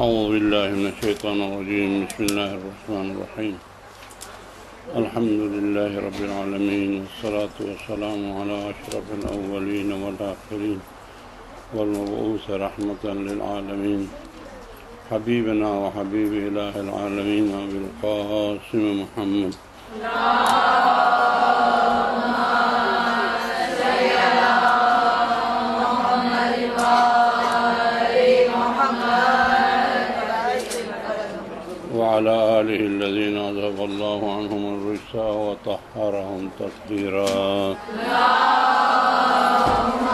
أعوذ بالله من الشيطان الرجيم. بسم الله الرحمن الرحيم. الحمد لله رب العالمين، والصلاة والسلام على أشرف الأولين والآخرين والمبعوث رحمة للعالمين حبيبنا وحبيب إله العالمين أبي القاسم محمد. وعلى آله الذين أذهب الله عنهم الرجس وطهرهم تطهيرا. اللهم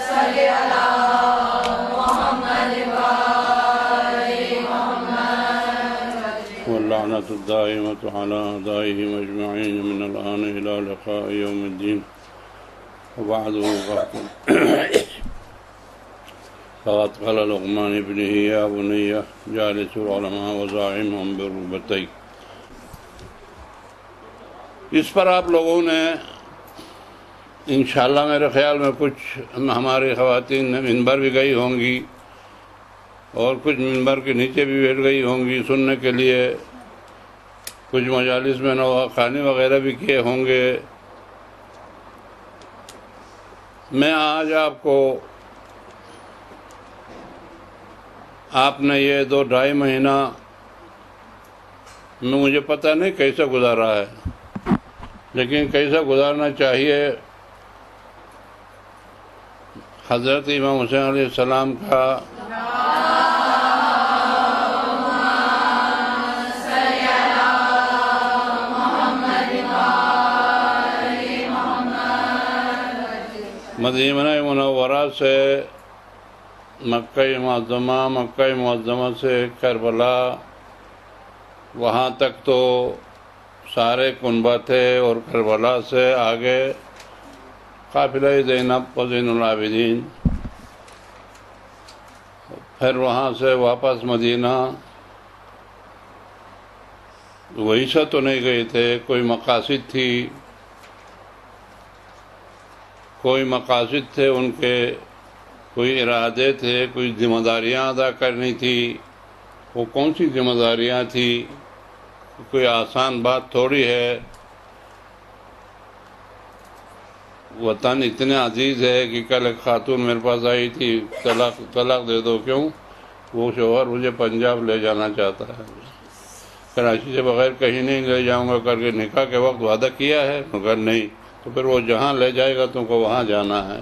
صل على محمد وآل محمد. واللعنة الدائمة على أعدائهم أجمعين من الآن إلى لقاء يوم الدين. وبعد فقد قال لقمان ابنه يا بني جالس العلماء وزاعمهم بركبتيك. اس پر آپ لوگوں نے انشاءاللہ میرے خیال میں کچھ ہماری خواتین منبر بھی گئی ہوں گی اور کچھ منبر کے نیچے بھی بیٹھ گئی ہوں گی سننے کے لیے، کچھ مجالس میں نواخوانی وغیرہ بھی کیے ہوں گے. میں آج آپ نے یہ 2-2.5 مہینہ میں مجھے پتہ نہیں کیسے گزارا ہے، لیکن کیسا گزارنا چاہیے. حضرت امام حسین علیہ السلام کا مدینہ منورہ سے مکہ معظمہ سے کربلا، وہاں تک تو سارے کنبہ تھے، اور کربلا سے آگے قافلہ زینب و زین العابدین، پھر وہاں سے واپس مدینہ. وہی سے تو نہیں گئے تھے، کوئی مقاصد تھے ان کے، کوئی ارادے تھے، کوئی ذمہ داریاں ادا کرنی تھی. وہ کون سی ذمہ داریاں تھی؟ کوئی آسان بات تھوڑی ہے. وطن اتنے عزیز ہے کہ کل ایک خاتون میرے پاس آئی تھی، طلاق دے دو. کیوں؟ وہ شوہر مجھے پنجاب لے جانا چاہتا ہے، کراچی سے بغیر کہیں نہیں لے جاؤں گا کر کے نکاح کے وقت وعدہ کیا ہے. مگر نہیں، تو پھر وہ جہاں لے جائے گا تم کو وہاں جانا ہے.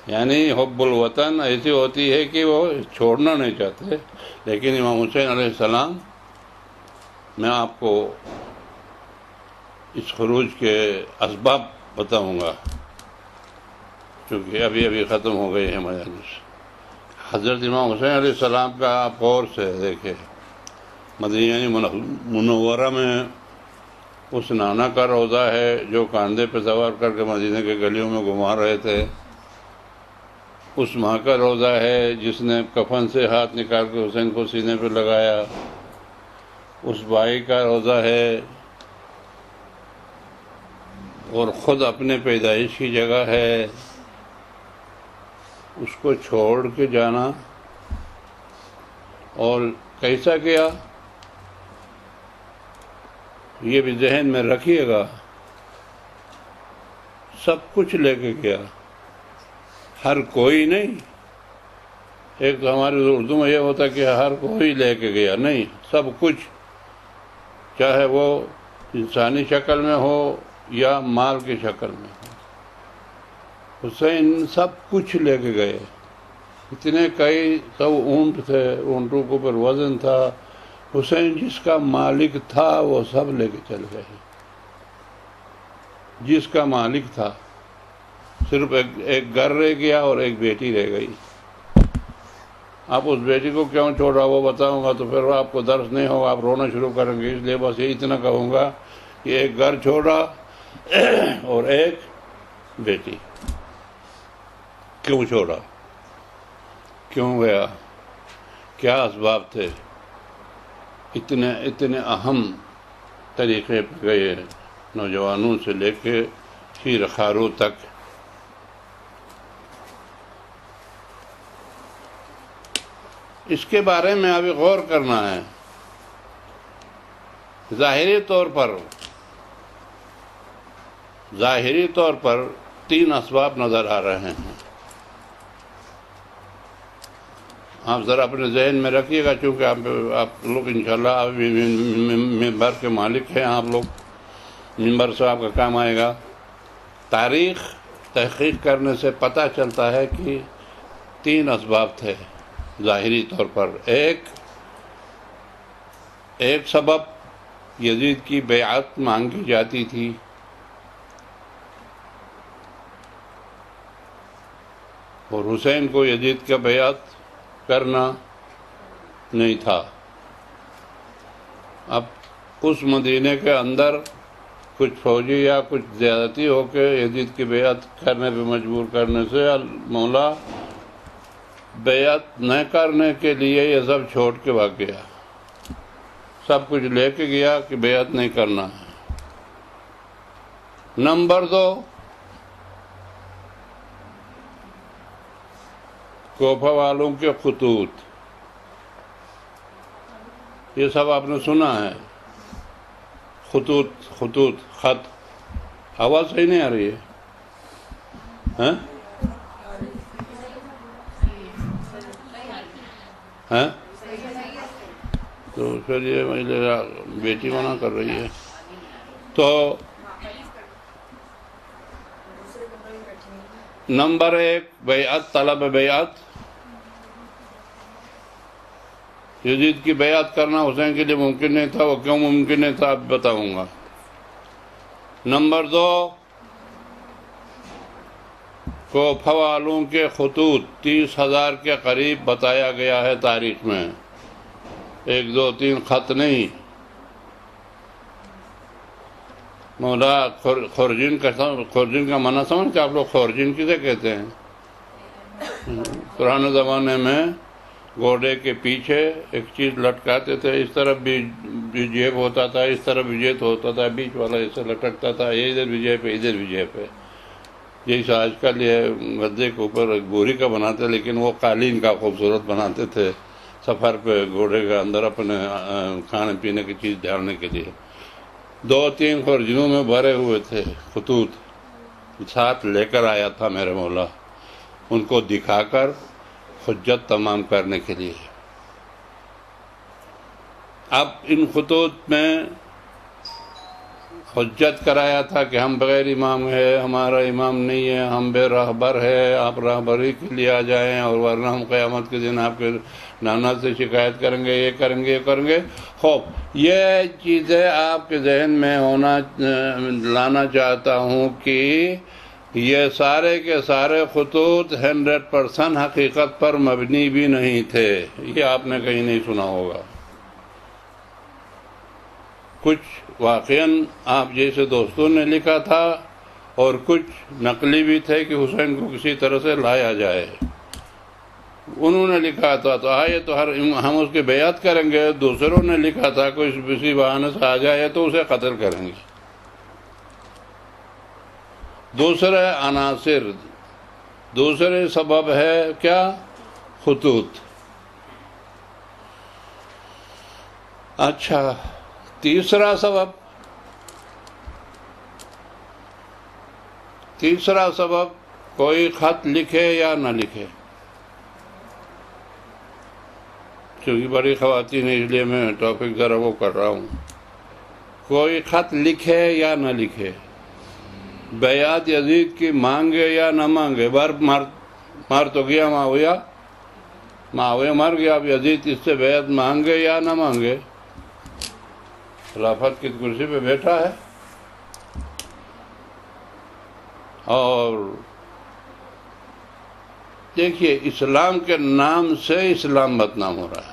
یعنی حب الوطن ایسی ہوتی ہے کہ وہ چھوڑنا نہیں چاہتے. لیکن امام حسین علیہ السلام، میں آپ کو اس خروج کے اسباب بتاؤں گا، کیونکہ ابھی ختم ہو گئے ہیں مجالس. حضرت امام حسین علیہ السلام کا آپ غور سے دیکھیں، مدینہ منورہ میں اس نانا کا روضہ ہے جو کاندھے پہ سوار کر کے مدینہ کے گلیوں میں گھما رہے تھے. اس ماں کا روضہ ہے جس نے کفن سے ہاتھ نکال کے حسین کو سینے پہ لگایا. اس بھائی کا روضہ ہے، اور خود اپنے پیدائش کی جگہ ہے. اس کو چھوڑ کے جانا، اور کیسا کیا یہ بھی ذہن میں رکھیے گا. سب کچھ لے کے گیا، ہر کوئی نہیں. ایک تو ہماری اردو میں یہ ہوتا کہ ہر کوئی لے کے گیا، نہیں، سب کچھ، چاہے وہ انسانی شکل میں ہو یا مال کی شکل میں ہو. حسین سب کچھ لے کے گئے. اتنے کئی سب اونٹ تھے، اونٹوں کو پر وزن تھا. حسین جس کا مالک تھا وہ سب لے کے چل گئے. جس کا مالک تھا، صرف ایک گھر رہ گیا اور ایک بیٹی رہ گئی. آپ اس بیٹی کو کیوں چھوڑا وہ بتاؤں گا تو پھر آپ کو درس نہیں ہوگا، آپ رونا شروع کریں گے. اس لیے بس یہ اتنا کہوں گا کہ ایک گھر چھوڑا اور ایک بیٹی. کیوں چھوڑا؟ کیوں گیا؟ کیا اسباب تھے؟ اتنے اہم طریقے پہ گئے، نوجوانوں سے لے کے شیر خاروں تک. اس کے بارے میں ابھی غور کرنا ہے. ظاہری طور پر 3 اسباب نظر آ رہے ہیں. آپ ذرا اپنے ذہن میں رکھیے گا، چونکہ آپ لوگ انشاءاللہ ابھی ممبر کے مالک ہیں. آپ لوگ ممبر سے آپ کا کام آئے گا. تحقیق کرنے سے پتہ چلتا ہے کہ 3 اسباب تھے ظاہری طور پر. ایک سبب یزید کی بیعت مانگی جاتی تھی، اور حسین کو یزید کا بیعت کرنا نہیں تھا. اب اس مدینے کے اندر کچھ فوجی یا کچھ زیادتی ہو کے یزید کی بیعت کرنے پہ مجبور کرنے سے مولا بیعت نہ کرنے کے لیے یہ سب چھوڑ کے بھاگ گیا. سب کچھ لے کے گیا کہ بیعت نہیں کرنا ہے. نمبر 2، کوفہ والوں کے خطوط. یہ سب آپ نے سنا ہے. خط. آواز صحیح نہیں آ رہی ہے؟ ہاں تو پھر یہ میرا بیٹی منع کر رہی ہے. تو نمبر 1 بیعت، طلب بیعت. یزید کی بیعت کرنا حسین کے لیے ممکن نہیں تھا. وہ کیوں ممکن نہیں تھا اب بتاؤں گا. نمبر 2، کوفہ والوں کے خطوط 30,000 کے قریب بتایا گیا ہے تاریخ میں. 1 2 3 خط نہیں. مولا خورجین کا معنی سمجھتے آپ لوگ؟ خورجین کسے کہتے ہیں؟ پرانے زمانے میں گھوڑے کے پیچھے ایک چیز لٹکاتے تھے. اس طرف بھی جیب ہوتا تھا، اس طرف بھی جیب ہوتا تھا، بیچ والا ایسے لٹکتا تھا. یہ ادھر بھی جیب ہے، ادھر بھی جیب ہے. جیسا آج کل یہ گدے کے اوپر بوری کا بناتے، لیکن وہ قالین کا خوبصورت بناتے تھے سفر پہ گھوڑے کے اندر اپنے کھانے پینے کی چیز ڈالنے کے لیے. 2-3 خورجینوں میں بھرے ہوئے تھے خطوط. ساتھ لے کر آیا تھا میرے مولا، ان کو دکھا کر حجت تمام کرنے کے لیے. اب ان خطوط میں حجت کرایا تھا کہ ہم بغیر امام ہے، ہمارا امام نہیں ہے، ہم بے راہبر ہے، آپ راہبری کے لیے آ جائیں، اور ورنہ ہم قیامت کے دن آپ کے نانا سے شکایت کریں گے، یہ کریں گے، یہ کریں گے. خوب یہ چیزیں آپ کے ذہن میں لانا چاہتا ہوں کہ یہ سارے کے سارے خطوط 100% حقیقت پر مبنی بھی نہیں تھے. یہ آپ نے کہیں نہیں سنا ہوگا. کچھ واقعاً آپ جیسے دوستوں نے لکھا تھا، اور کچھ نقلی بھی تھے کہ حسین کو کسی طرح سے لایا جائے. انہوں نے لکھا تھا تو آئے تو ہم اس کی بیعت کریں گے. دوسروں نے لکھا تھا کوئی کسی بہانے سے آ جائے تو اسے قتل کریں گے. دوسرے عناصر، دوسرے سبب ہے کیا؟ خطوط. اچھا، تیسرا سبب کوئی خط لکھے یا نہ لکھے. کیونکہ بڑی خواتین ہیں اس لیے میں ٹاپک ذرا وہ کر رہا ہوں. کوئی خط لکھے یا نہ لکھے، بیعت یزید کی مانگے یا نہ مانگے. مار تو گیا معاویہ مر گیا. اب یزید اس سے بیعت مانگے یا نہ مانگے، خلافت کی کرسی پہ بیٹھا ہے. اور دیکھیے، اسلام کے نام سے اسلام بدنام ہو رہا ہے.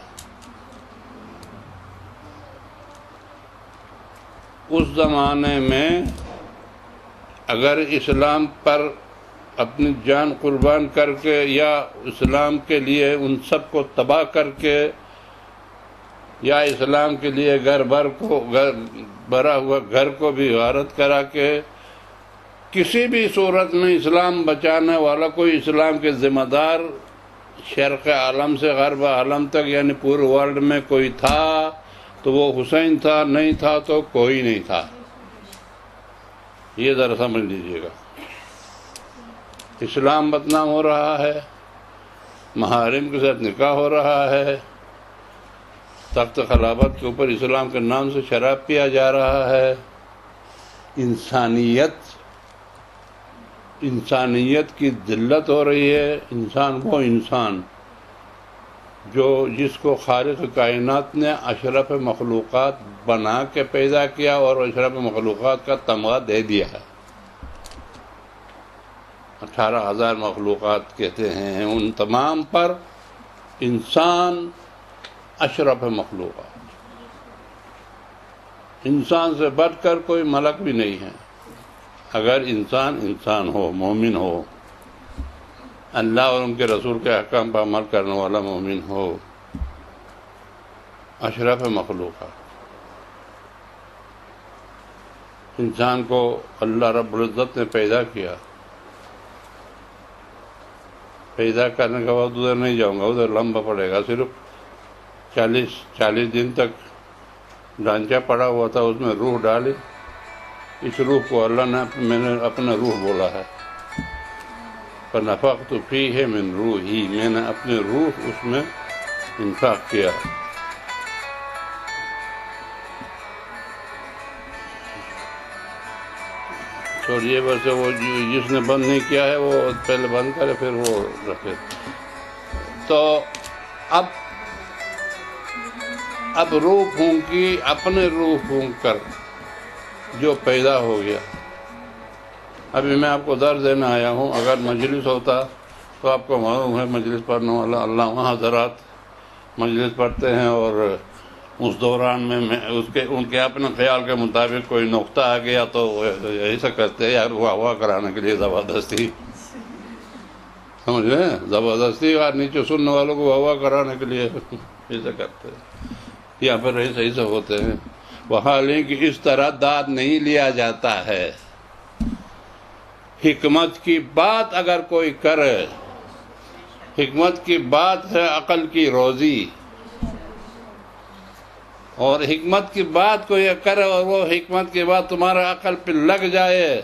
اس زمانے میں اگر اسلام پر اپنی جان قربان کر کے یا اسلام کے لیے ان سب کو تباہ کر کے یا اسلام کے لیے بھرا ہوا گھر کو بھی غارت کرا کے کسی بھی صورت میں اسلام بچانے والا کوئی اسلام کے ذمہ دار شرق عالم سے غرب عالم تک یعنی پورے ورلڈ میں کوئی تھا تو وہ حسین تھا، نہیں تھا تو کوئی نہیں تھا. یہ ذرا سمجھ لیجیے گا. اسلام بدنام ہو رہا ہے، محارم کے ساتھ نکاح ہو رہا ہے، تخت خلافت کے اوپر اسلام کے نام سے شراب پیا جا رہا ہے. انسانیت کی ذلت ہو رہی ہے. انسان جس کو خالق کائنات نے اشرف مخلوقات بنا کے پیدا کیا اور اشرف مخلوقات کا تمغہ دے دیا ہے. 18,000 مخلوقات کہتے ہیں، ان تمام پر انسان اشرف مخلوقات. انسان سے بڑھ کر کوئی ملک بھی نہیں ہے. اگر انسان ہو، مومن ہو، اللہ اور ان کے رسول کے احکام پر عمل کرنے والا مومن ہو، اشرف مخلوقات. انسان کو اللہ رب العزت نے پیدا کیا. پیدا کرنے کے بعد ادھر نہیں جاؤں گا، ادھر لمبا پڑے گا. صرف 40 دن تک ڈھانچہ پڑا ہوا تھا، اس میں روح ڈالی. اس روح کو اللہ نے میں نے اپنا روح بولا ہے، فَنَفَخْتُ فِيهِ مِنْ رُوحِي، میں نے اپنے روح اس میں انفاق کیا. چھوڑیے بس وہ جس نے بند نہیں کیا ہے وہ پہلے بند کرے پھر وہ رکھے. تو اب روح پھونکی، اپنے روح پھونک کر جو پیدا ہو گیا. ابھی میں آپ کو درد دینے آیا ہوں. اگر مجلس ہوتا تو آپ کو معلوم ہے مجلس پڑھنے والا علامہ حضرات مجلس پڑھتے ہیں، اور اس دوران میں ان کے اپنے خیال کے مطابق کوئی نقطہ آ گیا تو یہی سے کرتے ہیں یار واہ کرانے کے لیے زبردستی، سمجھ رہے ہیں، زبردستی اور نیچے سننے والوں کو واہ کرانے کے لیے ایسا کرتے ہیں. یہاں پر صحیح سے ہوتے ہیں. وہاں لیکن اس طرح داد نہیں لیا جاتا ہے. حکمت کی بات اگر کوئی کرے، حکمت کی بات ہے عقل کی روزی، اور حکمت کی بات کو یہ کرے اور وہ حکمت کی بات تمہارے عقل پہ لگ جائے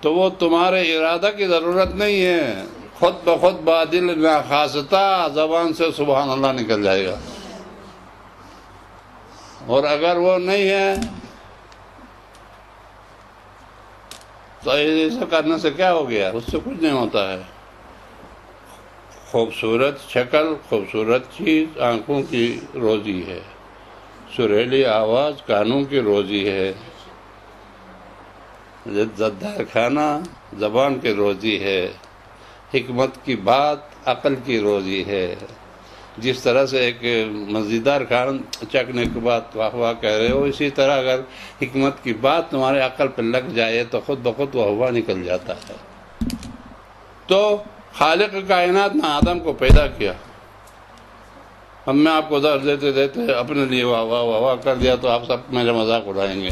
تو وہ تمہارے ارادہ کی ضرورت نہیں ہے، خود بخود بادل ناخواستہ زبان سے سبحان اللہ نکل جائے گا. اور اگر وہ نہیں ہے تو ایسا کرنے سے کیا ہو گیا؟ اس سے کچھ نہیں ہوتا ہے. خوبصورت شکل، خوبصورت چیز آنکھوں کی روزی ہے، سریلی آواز کانوں کی روزی ہے، زدار کھانا زبان کی روزی ہے، حکمت کی بات عقل کی روزی ہے. جس طرح سے ایک مزیدار کھان چکھنے کے بعد واہ واہ کہہ رہے ہو، اسی طرح اگر حکمت کی بات تمہارے عقل پہ لگ جائے تو خود بخود واہ واہ نکل جاتا ہے. تو خالق کائنات نے آدم کو پیدا کیا. اب میں آپ کو درد دیتے دیتے اپنے لیے واہ واہ واہ واہ کر دیا تو آپ سب میرے مذاق اڑائیں گے.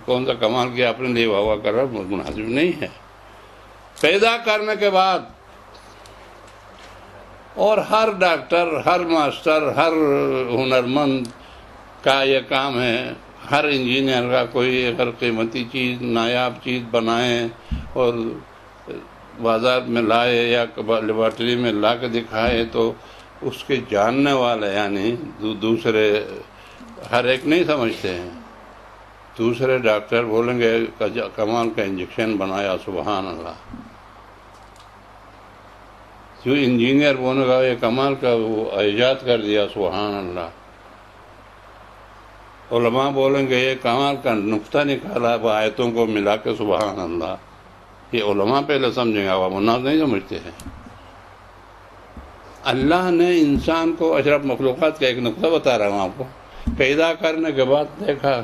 کون سا کمال کیا اپنے لیے واہ واہ کر رہا، مناسب نہیں ہے. پیدا کرنے کے بعد اور ہر ڈاکٹر، ہر ماسٹر، ہر ہنرمند کا یہ کام ہے، ہر انجینئر کا کوئی اگر قیمتی چیز، نایاب چیز بنائے اور بازار میں لائے یا لیبارٹری میں لا کے دکھائے تو اس کے جاننے والے یعنی دوسرے ہر ایک نہیں سمجھتے ہیں. دوسرے ڈاکٹر بولیں گے کمال کا انجیکشن بنایا سبحان اللہ. جو انجینئر بولنے گا یہ کمال کا وہ ایجاد کر دیا سبحان اللہ. علماء بولیں گے یہ کمال کا نقطہ نکالا وہ آیتوں کو ملا کے سبحان اللہ. یہ علماء پہلے سمجھیں گے، عوام الناس نہیں سمجھتے ہیں. اللہ نے انسان کو اشرف مخلوقات کا ایک نقطہ بتا رہا ہوں آپ کو. پیدا کرنے کے بعد دیکھا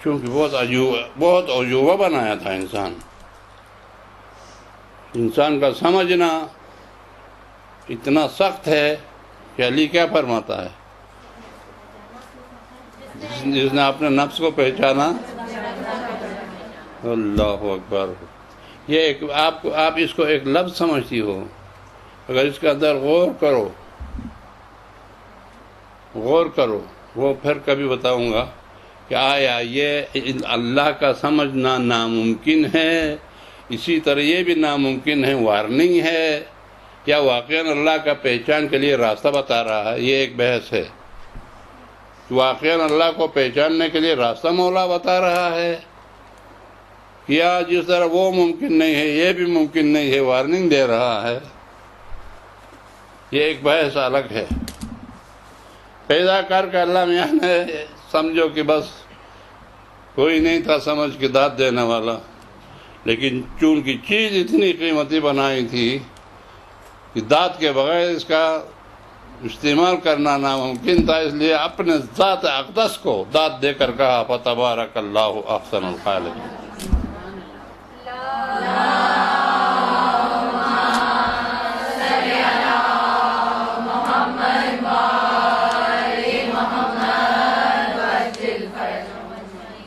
چونکہ بہت عجوبہ بنایا تھا انسان کا سمجھنا اتنا سخت ہے کہ علی کیا فرماتا ہے، جس نے اپنے نفس کو پہچانا، اللہ اکبر، یہ ایک آپ اس کو ایک لفظ سمجھتی ہو، اگر اس کے اندر غور کرو وہ پھر کبھی بتاؤں گا کہ آیا یہ اللہ کا سمجھنا ناممکن ہے، اسی طرح یہ بھی ناممکن ہے وارننگ ہے، یا واقعاً اللہ کا پہچان کے لیے راستہ بتا رہا ہے؟ یہ ایک بحث ہے. واقعاً اللہ کو پہچاننے کے لیے راستہ مولا بتا رہا ہے، یا جس طرح وہ ممکن نہیں ہے یہ بھی ممکن نہیں ہے وارننگ دے رہا ہے؟ یہ ایک بحث الگ ہے. پیدا کر کے اللہ میاں نے سمجھو کہ بس کوئی نہیں تھا سمجھ کے داد دینے والا، لیکن چونکہ چیز اتنی قیمتی بنائی تھی کہ داد کے بغیر اس کا استعمال کرنا ناممکن تھا، اس لیے اپنے ذات اقدس کو داد دے کر کہا فتبارک اللہ احسن الخالقین.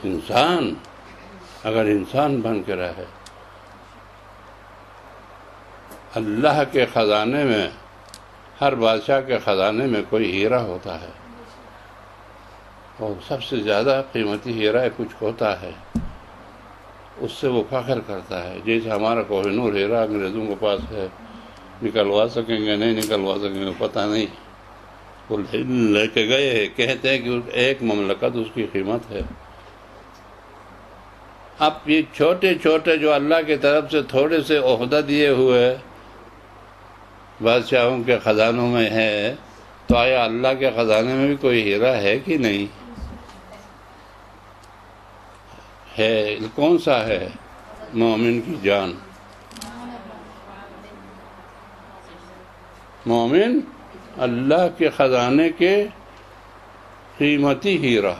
انسان اگر انسان بن کے رہے، اللہ کے خزانے میں، ہر بادشاہ کے خزانے میں کوئی ہیرا ہوتا ہے، اور سب سے زیادہ قیمتی ہیرا کچھ ہوتا ہے، اس سے وہ فخر کرتا ہے. جیسے ہمارا کوہ نور ہیرا انگریزوں کے پاس ہے، نکلوا سکیں گے نہیں نکلوا سکیں گے پتہ نہیں، وہ لے کے گئے، کہتے ہیں کہ ایک مملکت اس کی قیمت ہے. اب یہ چھوٹے چھوٹے جو اللہ کی طرف سے تھوڑے سے عہدہ دیے ہوئے بادشاہوں کے خزانوں میں ہے، تو آیا اللہ کے خزانے میں بھی کوئی ہیرا ہے کہ نہیں ہے؟ کون سا ہے؟ مومن کی جان. مومن اللہ کے خزانے کے قیمتی ہیرا،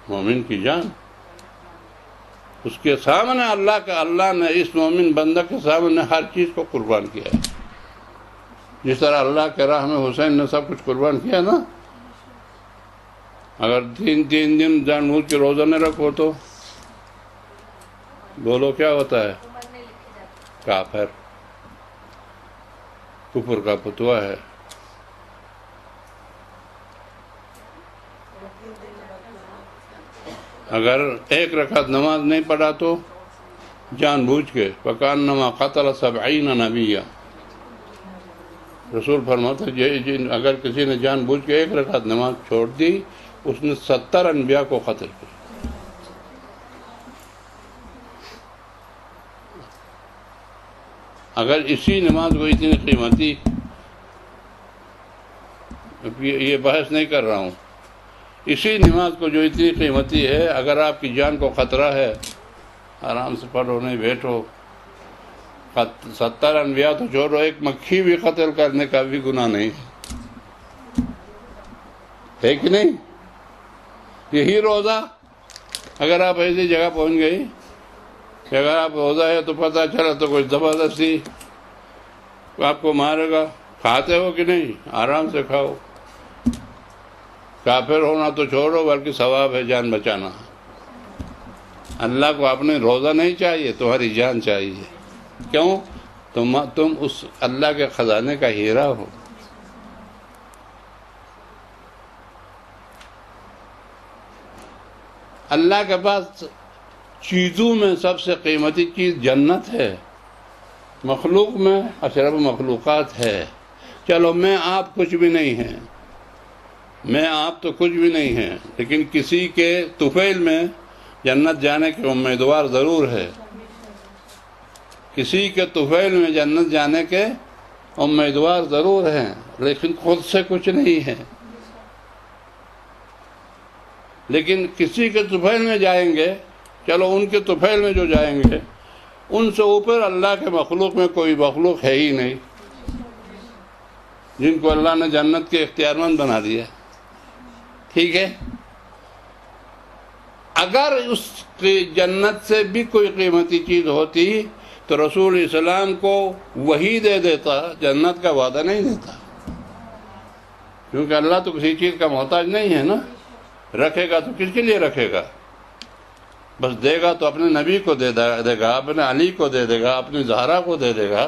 مومن کی جان. اس کے سامنے اللہ نے اس مومن بندہ کے سامنے ہر چیز کو قربان کیا ہے. جس طرح اللہ کے راہ میں حسین نے سب کچھ قربان کیا نا. اگر تین دن جان بوجھ کے روزہ نہ رکھو تو بولو کیا ہوتا ہے؟ کافر، کفر کا فتویٰ ہے. اگر ایک رکعت نماز نہیں پڑھا تو جان بوجھ کے فَكَأَنَّمَا قَتَلَ 70 نبیًّا. رسول فرماتے اگر کسی نے جان بوجھ کے ایک رکعت نماز چھوڑ دی، اس نے 70 انبیاء کو قتل کیا. اگر اسی نماز کو اتنی قیمتی، یہ بحث نہیں کر رہا ہوں، اسی نماز کو جو اتنی قیمتی ہے، اگر آپ کی جان کو خطرہ ہے آرام سے پڑھو، نہیں بیٹھو. 70 انبیاء تو چھوڑو، ایک مکھی بھی قتل کرنے کا بھی گناہ نہیں ہے کہ نہیں؟ یہی روزہ اگر آپ ایسی جگہ پہنچ گئی کہ اگر آپ روزہ ہے تو پتہ چلا تو کوئی زبردستی آپ کو مارے گا، کھاتے ہو کہ نہیں؟ آرام سے کھاؤ. کافر ہونا تو چھوڑو، بلکہ ثواب ہے جان بچانا. اللہ کو اپنے روزہ نہیں چاہیے، تمہاری جان چاہیے. کیوں؟ تم اس اللہ کے خزانے کا ہیرا ہو. اللہ کے پاس چیزوں میں سب سے قیمتی چیز جنت ہے، مخلوق میں اشرف مخلوقات ہے. چلو میں آپ کچھ بھی نہیں ہیں، میں آپ تو کچھ بھی نہیں ہیں، لیکن کسی کے طفیل میں جنت جانے کے امیدوار ضرور ہے. کسی کے طفیل میں جنت جانے کے امیدوار ضرور ہیں، لیکن خود سے کچھ نہیں ہے. لیکن کسی کے طفیل میں جائیں گے، چلو ان کے طفیل میں جو جائیں گے، ان سے اوپر اللہ کے مخلوق میں کوئی مخلوق ہے ہی نہیں جن کو اللہ نے جنت کے اختیار مند بنا دیا. ٹھیک ہے، اگر اس کی جنت سے بھی کوئی قیمتی چیز ہوتی تو رسول اسلام کو وہی دے دیتا، جنت کا وعدہ نہیں دیتا. کیونکہ اللہ تو کسی چیز کا محتاج نہیں ہے نا. رکھے گا تو کس کے لیے رکھے گا؟ بس دے گا تو اپنے نبی کو دے گا، اپنے علی کو دے دے گا، اپنی زہرا کو دے دے گا.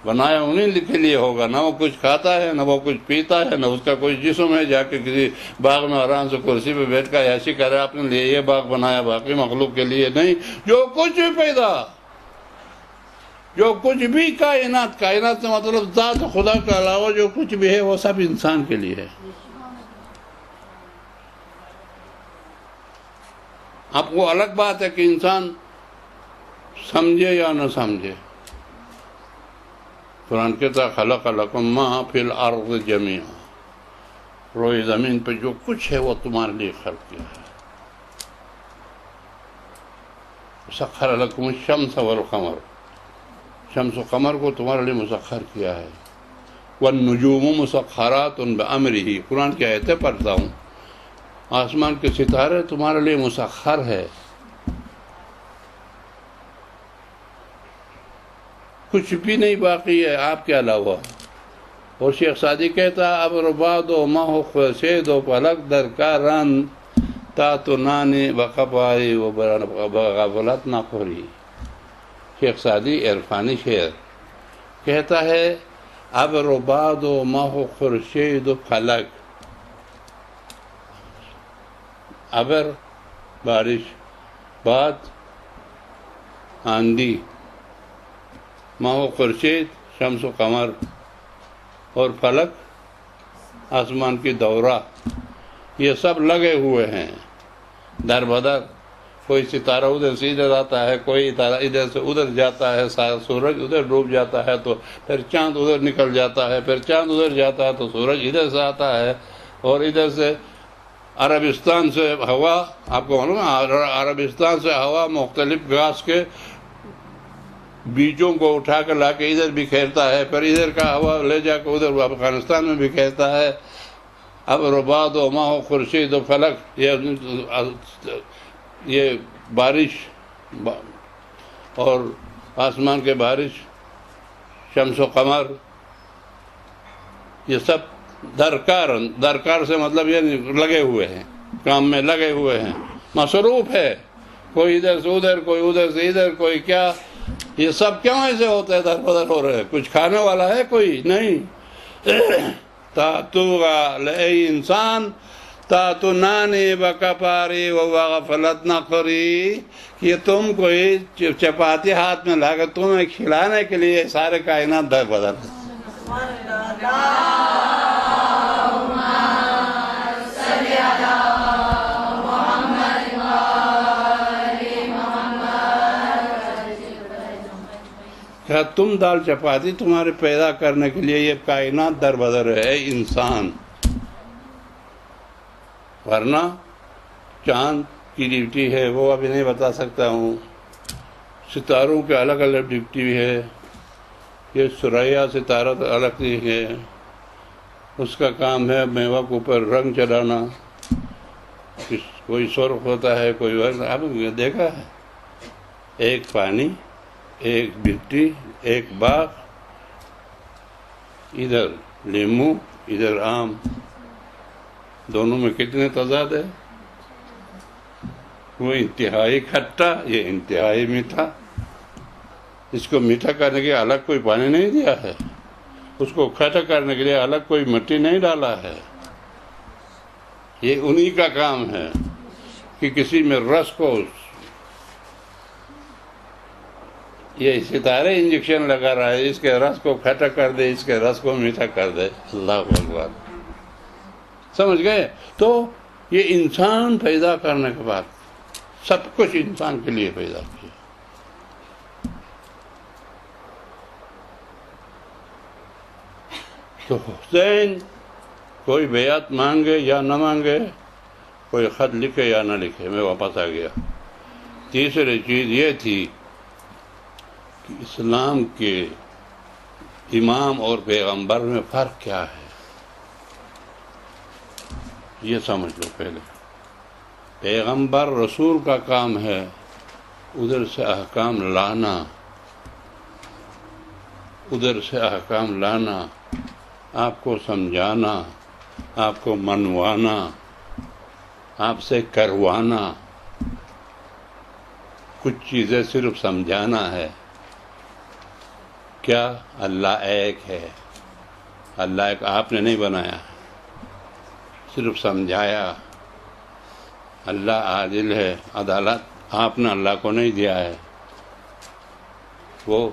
بنایا انہیں کے لیے ہوگا. نہ وہ کچھ کھاتا ہے، نہ وہ کچھ پیتا ہے، نہ اس کا کوئی جسم ہے جا کے کسی باغ میں آرام سے کرسی پہ بیٹھ کر ایسی کرے اپنے لیے یہ باغ بنایا، باقی مخلوق کے لیے نہیں. جو کچھ بھی پیدا، جو کچھ بھی کائنات سے مطلب ذات خدا کے علاوہ جو کچھ بھی ہے وہ سب انسان کے لیے ہے. اب وہ الگ بات ہے کہ انسان سمجھے یا نہ سمجھے. قرآن کہتا ہے خلق لکم ما فی الارض جمیعا، روئے زمین پہ جو کچھ ہے وہ تمہارے لیے خلق کیا ہے. سخر لکم الشمس والقمر، شمس و قمر کو تمہارے لیے مسخر کیا ہے. والنجوم مسخرات بامرہ، قرآن کی آیتیں پڑھتا ہوں، آسمان کے ستارے تمہارے لیے مسخر ہے. کچھ بھی نہیں باقی ہے آپ کے علاوہ. اور شیخ سعدی کہتا اب رباد و ماہ خورشید و فلک درکاران تا تو نانی بقبائی و غفلت نہ خوری. شیخ سعدی عرفانی شعر کہتا ہے اب رباد و ماہ خورشید و فلک، ابر بارش، باد آندھی، ماہ و خورشید شمس و قمر، اور فلک آسمان کی دورہ، یہ سب لگے ہوئے ہیں در بدر. کوئی ستارہ ادھر سے ادھر آتا ہے، کوئی ستارہ ادھر سے ادھر جاتا ہے، سورج ادھر ڈوب جاتا ہے تو پھر چاند ادھر نکل جاتا ہے، پھر چاند ادھر جاتا ہے تو سورج ادھر سے آتا ہے. اور ادھر سے عربستان سے ہوا، آپ کو معلوم ہے عربستان سے ہوا مختلف گھاس کے بیجوں کو اٹھا کر لا کے ادھر بکھیرتا ہے، پھر ادھر کا ہوا لے جا کے ادھر افغانستان میں بکھیرتا ہے. اب رباد و ماہ و خورشید و فلک، یہ بارش اور آسمان کے بارش، شمس و قمر، یہ سب درکار سے مطلب یہ لگے ہوئے ہیں، کام میں لگے ہوئے ہیں، مصروف ہے. کوئی ادھر سے ادھر، کوئی ادھر سے ادھر، کوئی کیا. یہ سب کیوں ایسے ہوتا ہے، در بدر ہو رہے ہیں؟ کچھ کھانے والا ہے کوئی نہیں. تا تو اے انسان تا تو نانی بکپاری و غفلت نہ خوری، کہ تم کوئی چپاتی ہاتھ میں لا کر تمہیں کھلانے کے لیے سارے کائنات در بدر ہے. کیا تم دال چپاتی تمہارے پیدا کرنے کے لیے یہ کائنات در بدر ہے اے انسان. ورنہ چاند کی ڈیوٹی ہے وہ ابھی نہیں بتا سکتا ہوں، ستاروں کے الگ الگ ڈیوٹی ہے. یہ سریا ستارہ الگ ہے، اس کا کام ہے میوہ کے اوپر رنگ چڑھانا. کوئی سرخ ہوتا ہے، کوئی اب دیکھا ہے، ایک پانی، ایک مٹی، ایک باغ، ادھر لیمو ادھر آم، دونوں میں کتنے تضاد ہے. وہ انتہائی کھٹا، یہ انتہائی میٹھا. اس کو میٹھا کرنے کے لیے الگ کوئی پانی نہیں دیا ہے، اس کو کھٹا کرنے کے لیے الگ کوئی مٹی نہیں ڈالا ہے. یہ انہی کا کام ہے کہ کسی میں رس کو، یہ ستارے انجیکشن لگا رہا ہے، اس کے رس کو کھٹا کر دے، اس کے رس کو میٹھا کر دے. اللہ اکبر. سمجھ گئے؟ تو یہ انسان پیدا کرنے کے بعد سب کچھ انسان کے لیے پیدا کیا. تو حسین کوئی بیعت مانگے یا نہ مانگے، کوئی خط لکھے یا نہ لکھے، میں واپس آ گیا. تیسری چیز یہ تھی کہ اسلام کے امام اور پیغمبر میں فرق کیا ہے، یہ سمجھ لو. پہلے پیغمبر رسول کا کام ہے ادھر سے احکام لانا، ادھر سے احکام لانا، آپ کو سمجھانا، آپ کو منوانا، آپ سے کروانا. کچھ چیزیں صرف سمجھانا ہے. کیا؟ اللہ ایک ہے. اللہ ایک آپ نے نہیں بنایا، صرف سمجھایا. اللہ عادل ہے، عدالت آپ نے اللہ کو نہیں دیا ہے. وہ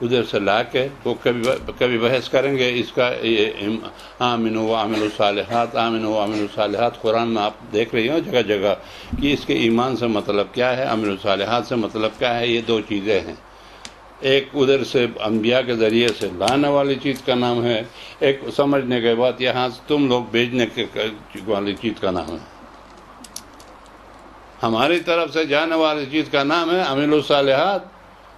ادھر سے لا کے وہ کبھی بحث کریں گے اس کا. آمنوا وعملوا الصالحات، آمنوا وعملوا الصالحات قرآن میں آپ دیکھ رہی ہو جگہ جگہ کہ اس کے ایمان سے مطلب کیا ہے، عمل الصالحات سے مطلب کیا ہے. یہ دو چیزیں ہیں. ایک ادھر سے انبیاء کے ذریعے سے لانے والی چیز کا نام ہے، ایک سمجھنے کے بعد یہاں سے تم لوگ بھیجنے والی چیز کا نام ہے. ہماری طرف سے جانے والی چیز کا نام ہے عمل الصالحات.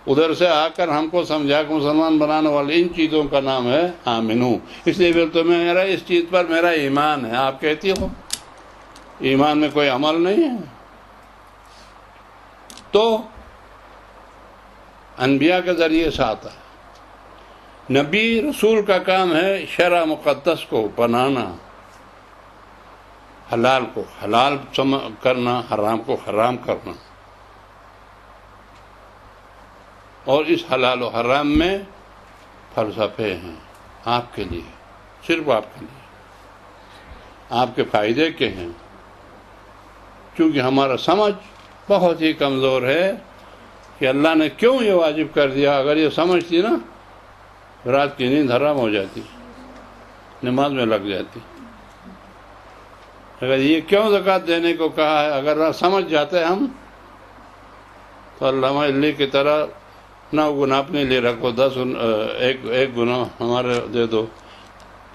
ادھر سے آ کر ہم کو سمجھا کہ مسلمان بنانے والی ان چیزوں کا نام ہے آمنو. اس لیے پھر تو میرا اس چیز پر میرا ایمان ہے. آپ کہتی ہو ایمان میں کوئی عمل نہیں ہے. تو انبیاء کے ذریعے سے آتا ہے. نبی رسول کا کام ہے شرع مقدس کو بنانا، حلال کو حلال کرنا، حرام کو حرام کرنا. اور اس حلال و حرام میں فلسفے ہیں آپ کے لیے، صرف آپ کے لیے، آپ کے فائدے کے ہیں. چونکہ ہمارا سمجھ بہت ہی کمزور ہے کہ اللہ نے کیوں یہ واجب کر دیا. اگر یہ سمجھتی نا رات کی نیند حرام ہو جاتی، نماز میں لگ جاتی. اگر یہ کیوں زکوٰۃ دینے کو کہا ہے اگر سمجھ جاتے ہم تو علامہ علی کی طرح 9 گنا اپنے لیے رکھو، 10 ایک گنا ہمارے دے دو.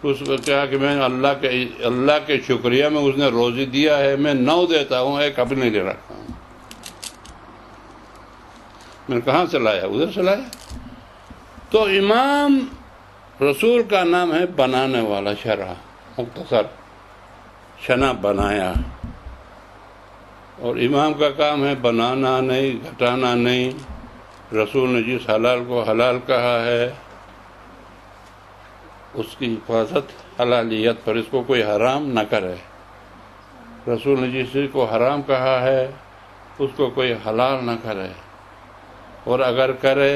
اس کو کہا کہ میں اللہ کے شکریہ میں اس نے روزی دیا ہے، میں 9 دیتا ہوں، 1 اپنے لیے رکھتا ہوں. میں نے کہاں سے لایا؟ ادھر سے لایا. تو امام رسول کا نام ہے بنانے والا. شرع مختصر شنا بنایا. اور امام کا کام ہے بنانا نہیں، گھٹانا نہیں. رسول نے جس حلال کو حلال کہا ہے اس کی حفاظت، حلالیت پر، اس کو کوئی حرام نہ کرے. رسول نے جس چیز کو حرام کہا ہے اس کو کوئی حلال نہ کرے. اور اگر کرے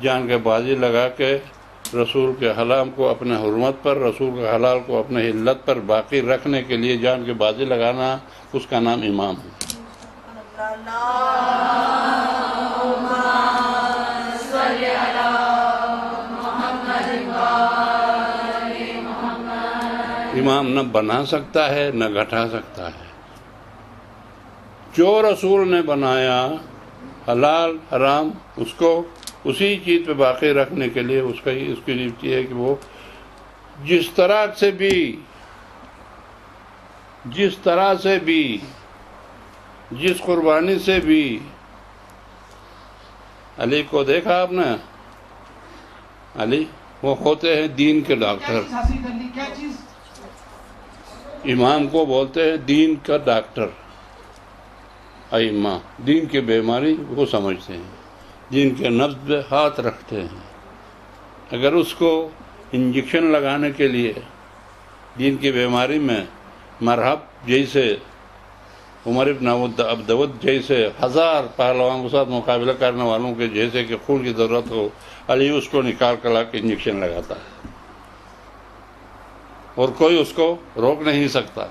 جان کے بازی لگا کے رسول کے حرام کو اپنے حرمت پر، رسول کے حلال کو اپنے حلت پر باقی رکھنے کے لیے جان کے بازی لگانا، اس کا نام امام ہے. امام نہ بنا سکتا ہے نہ گھٹا سکتا ہے. جو رسول نے بنایا حلال حرام اس کو اسی چیز پہ باقی رکھنے کے لیے اس کی ڈیوٹی ہے کہ وہ جس طرح سے بھی جس قربانی سے بھی. علی کو دیکھا آپ نے؟ علی وہ ہوتے ہیں دین کے ڈاکٹر. امام کو بولتے ہیں دین کا ڈاکٹر. ائمہ دین کی بیماری وہ سمجھتے ہیں، دین کے نبض پہ ہاتھ رکھتے ہیں. اگر اس کو انجیکشن لگانے کے لیے دین کی بیماری میں مرہب جیسے عمر ابن عبدود جیسے 1000 پہلوان کے ساتھ مقابلہ کرنے والوں کے جیسے کہ خون کی ضرورت ہو، علی اس کو نکال کر لا کے انجیکشن لگاتا ہے اور کوئی اس کو روک نہیں سکتا.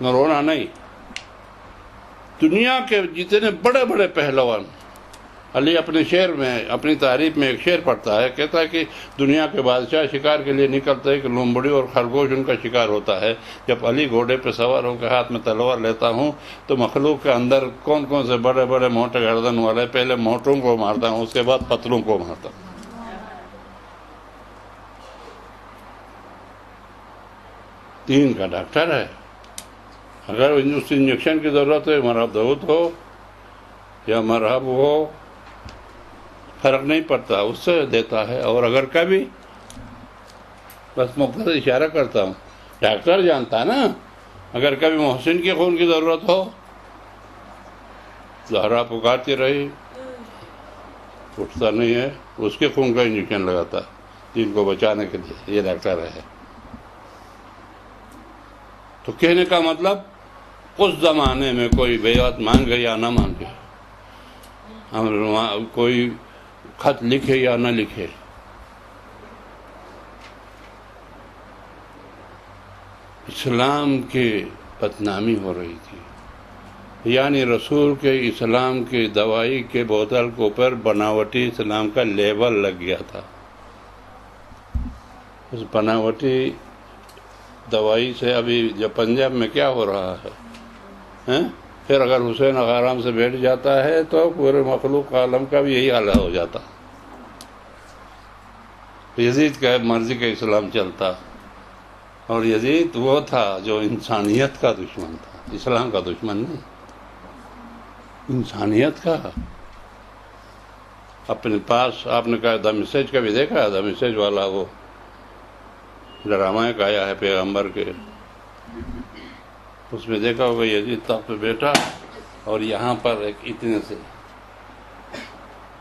نہ رونا نہیں. دنیا کے جتنے بڑے بڑے پہلوان، علی اپنے شعر میں اپنی تعریف میں ایک شعر پڑھتا ہے، کہتا ہے کہ دنیا کے بادشاہ شکار کے لیے نکلتے ہیں کہ لومبڑی اور خرگوش ان کا شکار ہوتا ہے. جب علی گھوڑے پہ سوار ہو کے ہاتھ میں تلوار لیتا ہوں تو مخلوق کے اندر کون کون سے بڑے بڑے موٹے گردن والے، پہلے موٹوں کو مارتا ہوں اس کے بعد پتلوں کو مارتا ہوں. دین کا ڈاکٹر ہے. اگر اس انجیکشن کی ضرورت ہے، مرہب دعوت ہو یا مرہب ہو فرق نہیں پڑتا، اس سے دیتا ہے. اور اگر کبھی بس مختصر اشارہ کرتا ہوں، ڈاکٹر جانتا ہے نا، اگر کبھی محسن کی خون کی ضرورت ہو، زہرا پکارتی رہی اٹھتا نہیں ہے، اس کے خون کا انجیکشن لگاتا دین کو بچانے کے لیے. یہ ڈاکٹر ہے. تو کہنے کا مطلب اس زمانے میں کوئی بیعت مانگے یا نہ مانگے، کوئی خط لکھے یا نہ لکھے، اسلام کی بدنامی ہو رہی تھی، یعنی رسول کے اسلام کی دوائی کے بوتل کے اوپر بناوٹی اسلام کا لیبل لگ گیا تھا۔ اس بناوٹی دوائی سے ابھی جب پنجاب میں کیا ہو رہا ہے، پھر اگر حسین آرام سے بیٹھ جاتا ہے تو پورے مخلوق عالم کا بھی یہی حال ہو جاتا، یزید کا مرضی کا اسلام چلتا، اور یزید وہ تھا جو انسانیت کا دشمن تھا، اسلام کا دشمن نہیں، انسانیت کا۔ اپنے پاس آپ نے کہا دا میسیج کا بھی دیکھا، دا میسیج والا وہ ڈرامہ ایک آیا ہے پیغمبر کے، اس میں دیکھا ہوگا یزید تخت پہ بیٹھا اور یہاں پر ایک اتنے سے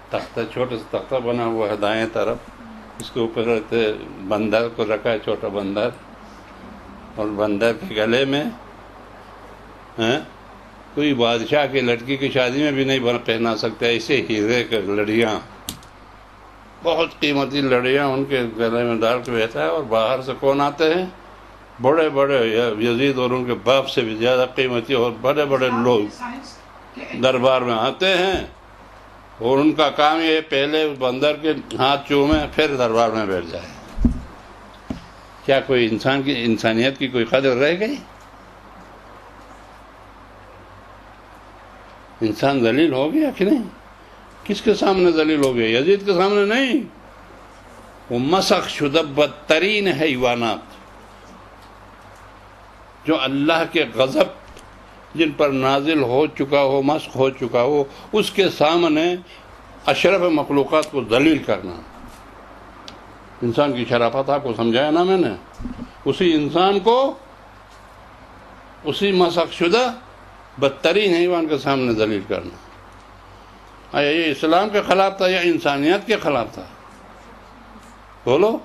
تختہ، چھوٹا سا تختہ بنا ہوا ہے دائیں طرف، اس کے اوپر بندر کو رکھا ہے، چھوٹا بندر، اور بندر کے گلے میں کوئی بادشاہ کی لڑکی کی شادی میں بھی نہیں پہنا سکتے ایسے ہیرے کے لڑیاں، بہت قیمتی لڑیاں ان کے گلے میں ڈال کے بیٹھا ہے، اور باہر سے کون آتے ہیں؟ بڑے بڑے یزید اور ان کے باپ سے بھی زیادہ قیمتی اور بڑے بڑے لوگ دربار میں آتے ہیں، اور ان کا کام یہ پہلے بندر کے ہاتھ چومے پھر دربار میں بیٹھ جائے۔ کیا کوئی انسان کی انسانیت کی کوئی قدر رہ گئی؟ انسان ذلیل ہو گیا کہ نہیں؟ کس کے سامنے ذلیل ہو گیا؟ یزید کے سامنے نہیں، وہ مسخ شدہ بدترین حیوانات جو اللہ کے غضب جن پر نازل ہو چکا ہو، مسخ ہو چکا ہو، اس کے سامنے اشرف مخلوقات کو ذلیل کرنا۔ انسان کی شرافت آپ کو سمجھایا نا میں نے، اسی انسان کو اسی مسخ شدہ بدترین حیوان کے سامنے ذلیل کرنا، آیا یہ اسلام کے خلاف تھا یا انسانیت کے خلاف تھا؟ بولو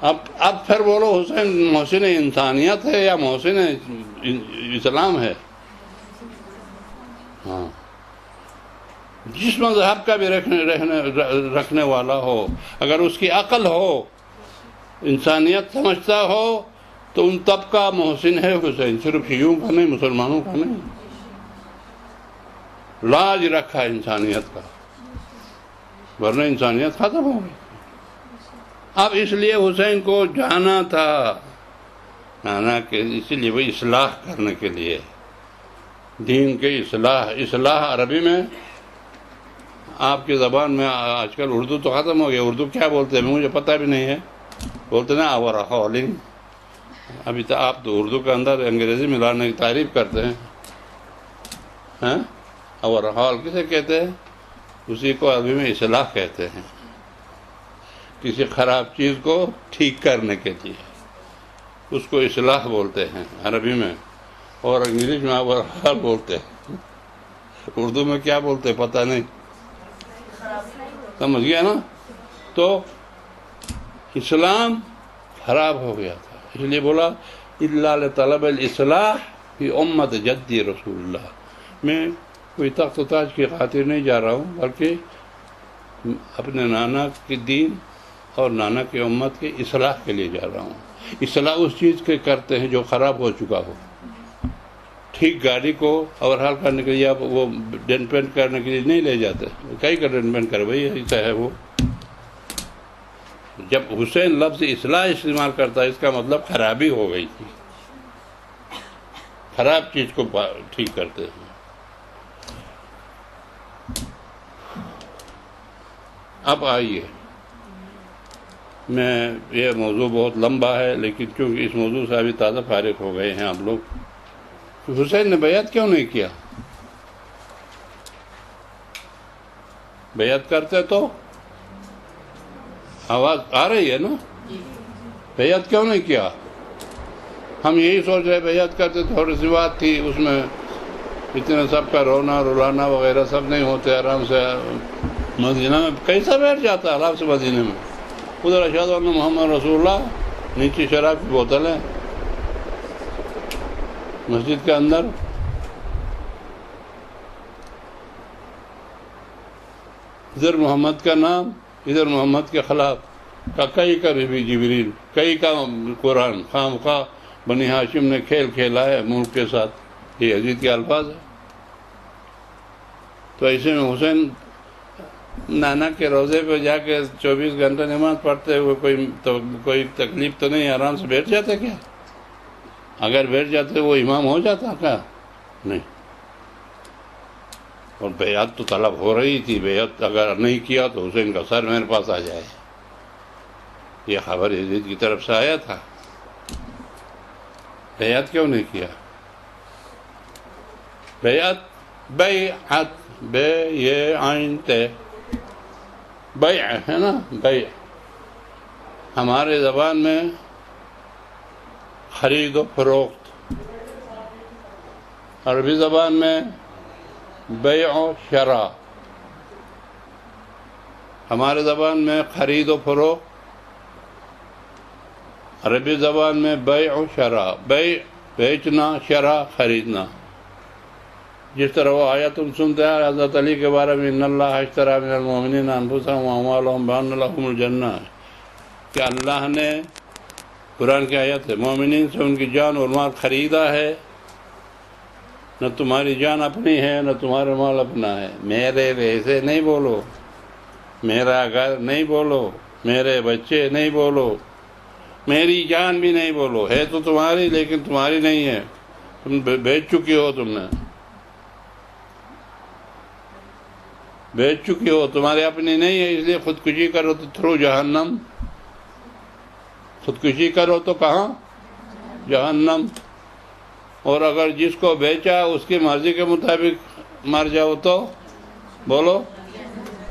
اب پھر بولو، حسین محسن انسانیت ہے یا محسن اسلام ہے؟ ہاں، جس مذہب کا بھی رکھنے والا ہو، اگر اس کی عقل ہو، انسانیت سمجھتا ہو، تو ان طبقہ محسن ہے حسین، صرف شیعوں کا نہیں، مسلمانوں کا نہیں، لاج رکھا انسانیت کا، ورنہ انسانیت ختم ہو گئی۔ اب اس لیے حسین کو جانا تھا، اسی لیے وہ اصلاح کرنے کے لیے، دین کے اصلاح عربی میں آپ کی زبان میں آج کل اردو تو ختم ہو گیا، اردو کیا بولتے ہیں مجھے پتہ بھی نہیں ہے، بولتے نا اور ہالنگ، ابھی تو آپ تو اردو کے اندر انگریزی ملانے کی تعریف کرتے ہیں، اور حال کسے کہتے ہیں؟ اسی کو عربی میں اصلاح کہتے ہیں، کسی خراب چیز کو ٹھیک کرنے کے لیے اس کو اصلاح بولتے ہیں عربی میں، اور انگلش میں اور حال بولتے ہیں، اردو میں کیا بولتے ہیں پتہ نہیں، سمجھ گیا نا؟ تو اسلام خراب ہو گیا تھا، اس لیے بولا الا لطلب الاصلاح فی امت جدی رسول اللہ، میں کوئی تخت و تاج کی خاطر نہیں جا رہا ہوں، بلکہ اپنے نانا کے دین اور نانا کی امت کی اصلاح کے لیے جا رہا ہوں۔ اصلاح اس چیز کے کرتے ہیں جو خراب ہو چکا ہو، ٹھیک گاڑی کو اوورہال کرنے کے لیے آپ وہ ڈین پینٹ کرنے کے لیے نہیں لے جاتے، کئی کا ڈین پینٹ کرے بھائی، ایسا ہے وہ۔ جب حسین لفظ اصلاح استعمال کرتا ہے اس کا مطلب خرابی ہو گئی تھی، خراب چیز کو ٹھیک کرتے ہیں۔ اب آئیے، یہ موضوع بہت لمبا ہے، لیکن چونکہ اس موضوع سے ابھی تازہ فارغ ہو گئے ہیں آپ لوگ، حسین نے بیعت کیوں نہیں کیا؟ بیعت کرتے تو آواز آ رہی ہے نا، بیعت کیوں نہیں کیا؟ ہم یہی سوچ رہے بیعت کرتے، تھوڑی سی بات تھی اس میں، اتنے سب کا رونا رلانا وغیرہ سب نہیں ہوتے، آرام سے مدینہ میں کیسا بیٹھ جاتا ہے آرام سے مدینہ میں، ادھر اشہد ان محمد رسول اللہ، نیچے شراب کی بوتل ہے، مسجد کے اندر ادھر محمد کا نام، ادھر محمد کے خلاف کا کئی کا بھی جبریل، کئی کا قرآن، خام خواہ بنی ہاشم نے کھیل کھیلا ہے ملک کے ساتھ، یہ یزید کے الفاظ ہے۔ تو ایسے میں حسین نانا کے روزے پہ جا کے 24 گھنٹے نماز پڑھتے ہوئے کوئی تکلیف تو نہیں، آرام سے بیٹھ جاتے کیا؟ اگر بیٹھ جاتے وہ امام ہو جاتا کیا؟ نہیں۔ اور بیعت تو طلب ہو رہی تھی، بیعت اگر نہیں کیا تو حسین کا سر میرے پاس آ جائے، یہ خبر یزید کی طرف سے آیا تھا۔ بیعت کیوں نہیں کیا؟ بیعت بے یہ عین تے بیع ہے نا، بیع ہمارے زبان میں خرید و فروخت، عربی زبان میں بیع و شراء، ہمارے زبان میں خرید و فروخت، عربی زبان میں بیع و شراء، بیع بیچنا، شراء خریدنا۔ جس طرح وہ آیت تم سنتے ہیں حضرت علی کے بارے میں ان اللہ اشتری من المؤمنین انفسهم واموالهم بان لهم الجنہ، کہ اللہ نے، قرآن کی آیت ہے، مومنین سے ان کی جان اور مال خریدا ہے، نہ تمہاری جان اپنی ہے نہ تمہارا مال اپنا ہے۔ میرے پیسے نہیں بولو، میرا گھر نہیں بولو، میرے بچے نہیں بولو، میری جان بھی نہیں بولو، ہے تو تمہاری لیکن تمہاری نہیں ہے، تم بیچ چکی ہو، تم نے بیچ چکی ہو، تمہاری اپنی نہیں ہے، اس لیے خودکشی کرو تو تھرو جہنم، خودکشی کرو تو کہاں؟ جہنم۔ اور اگر جس کو بیچا اس کی مرضی کے مطابق مر جاؤ تو بولو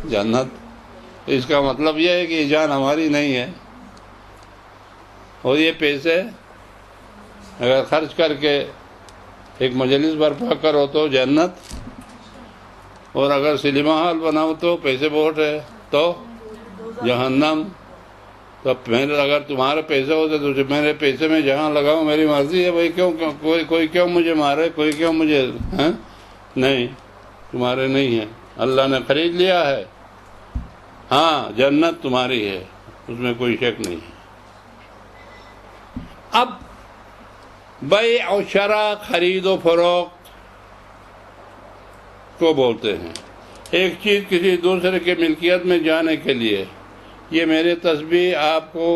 جنت۔ اس کا مطلب یہ ہے کہ یہ جان ہماری نہیں ہے، اور یہ پیسے اگر خرچ کر کے ایک مجلس برپا کرو تو جنت، اور اگر سنیما ہال بناؤ تو پیسے بہت ہے تو جہنم۔ تو اگر تمہارے پیسے ہوتے تو میرے پیسے میں جہاں لگاؤں، میری مرضی ہے بھائی، کیوں کوئی کیوں مجھے مارے، کوئی کیوں مجھے نہیں، تمہارے نہیں ہے، اللہ نے خرید لیا ہے۔ ہاں جنت تمہاری ہے، اس میں کوئی شک نہیں ہے۔ اب بیع و شراء، خرید و فروخت کو بولتے ہیں، ایک چیز کسی دوسرے کے ملکیت میں جانے کے لیے۔ یہ میرے تسبیح آپ کو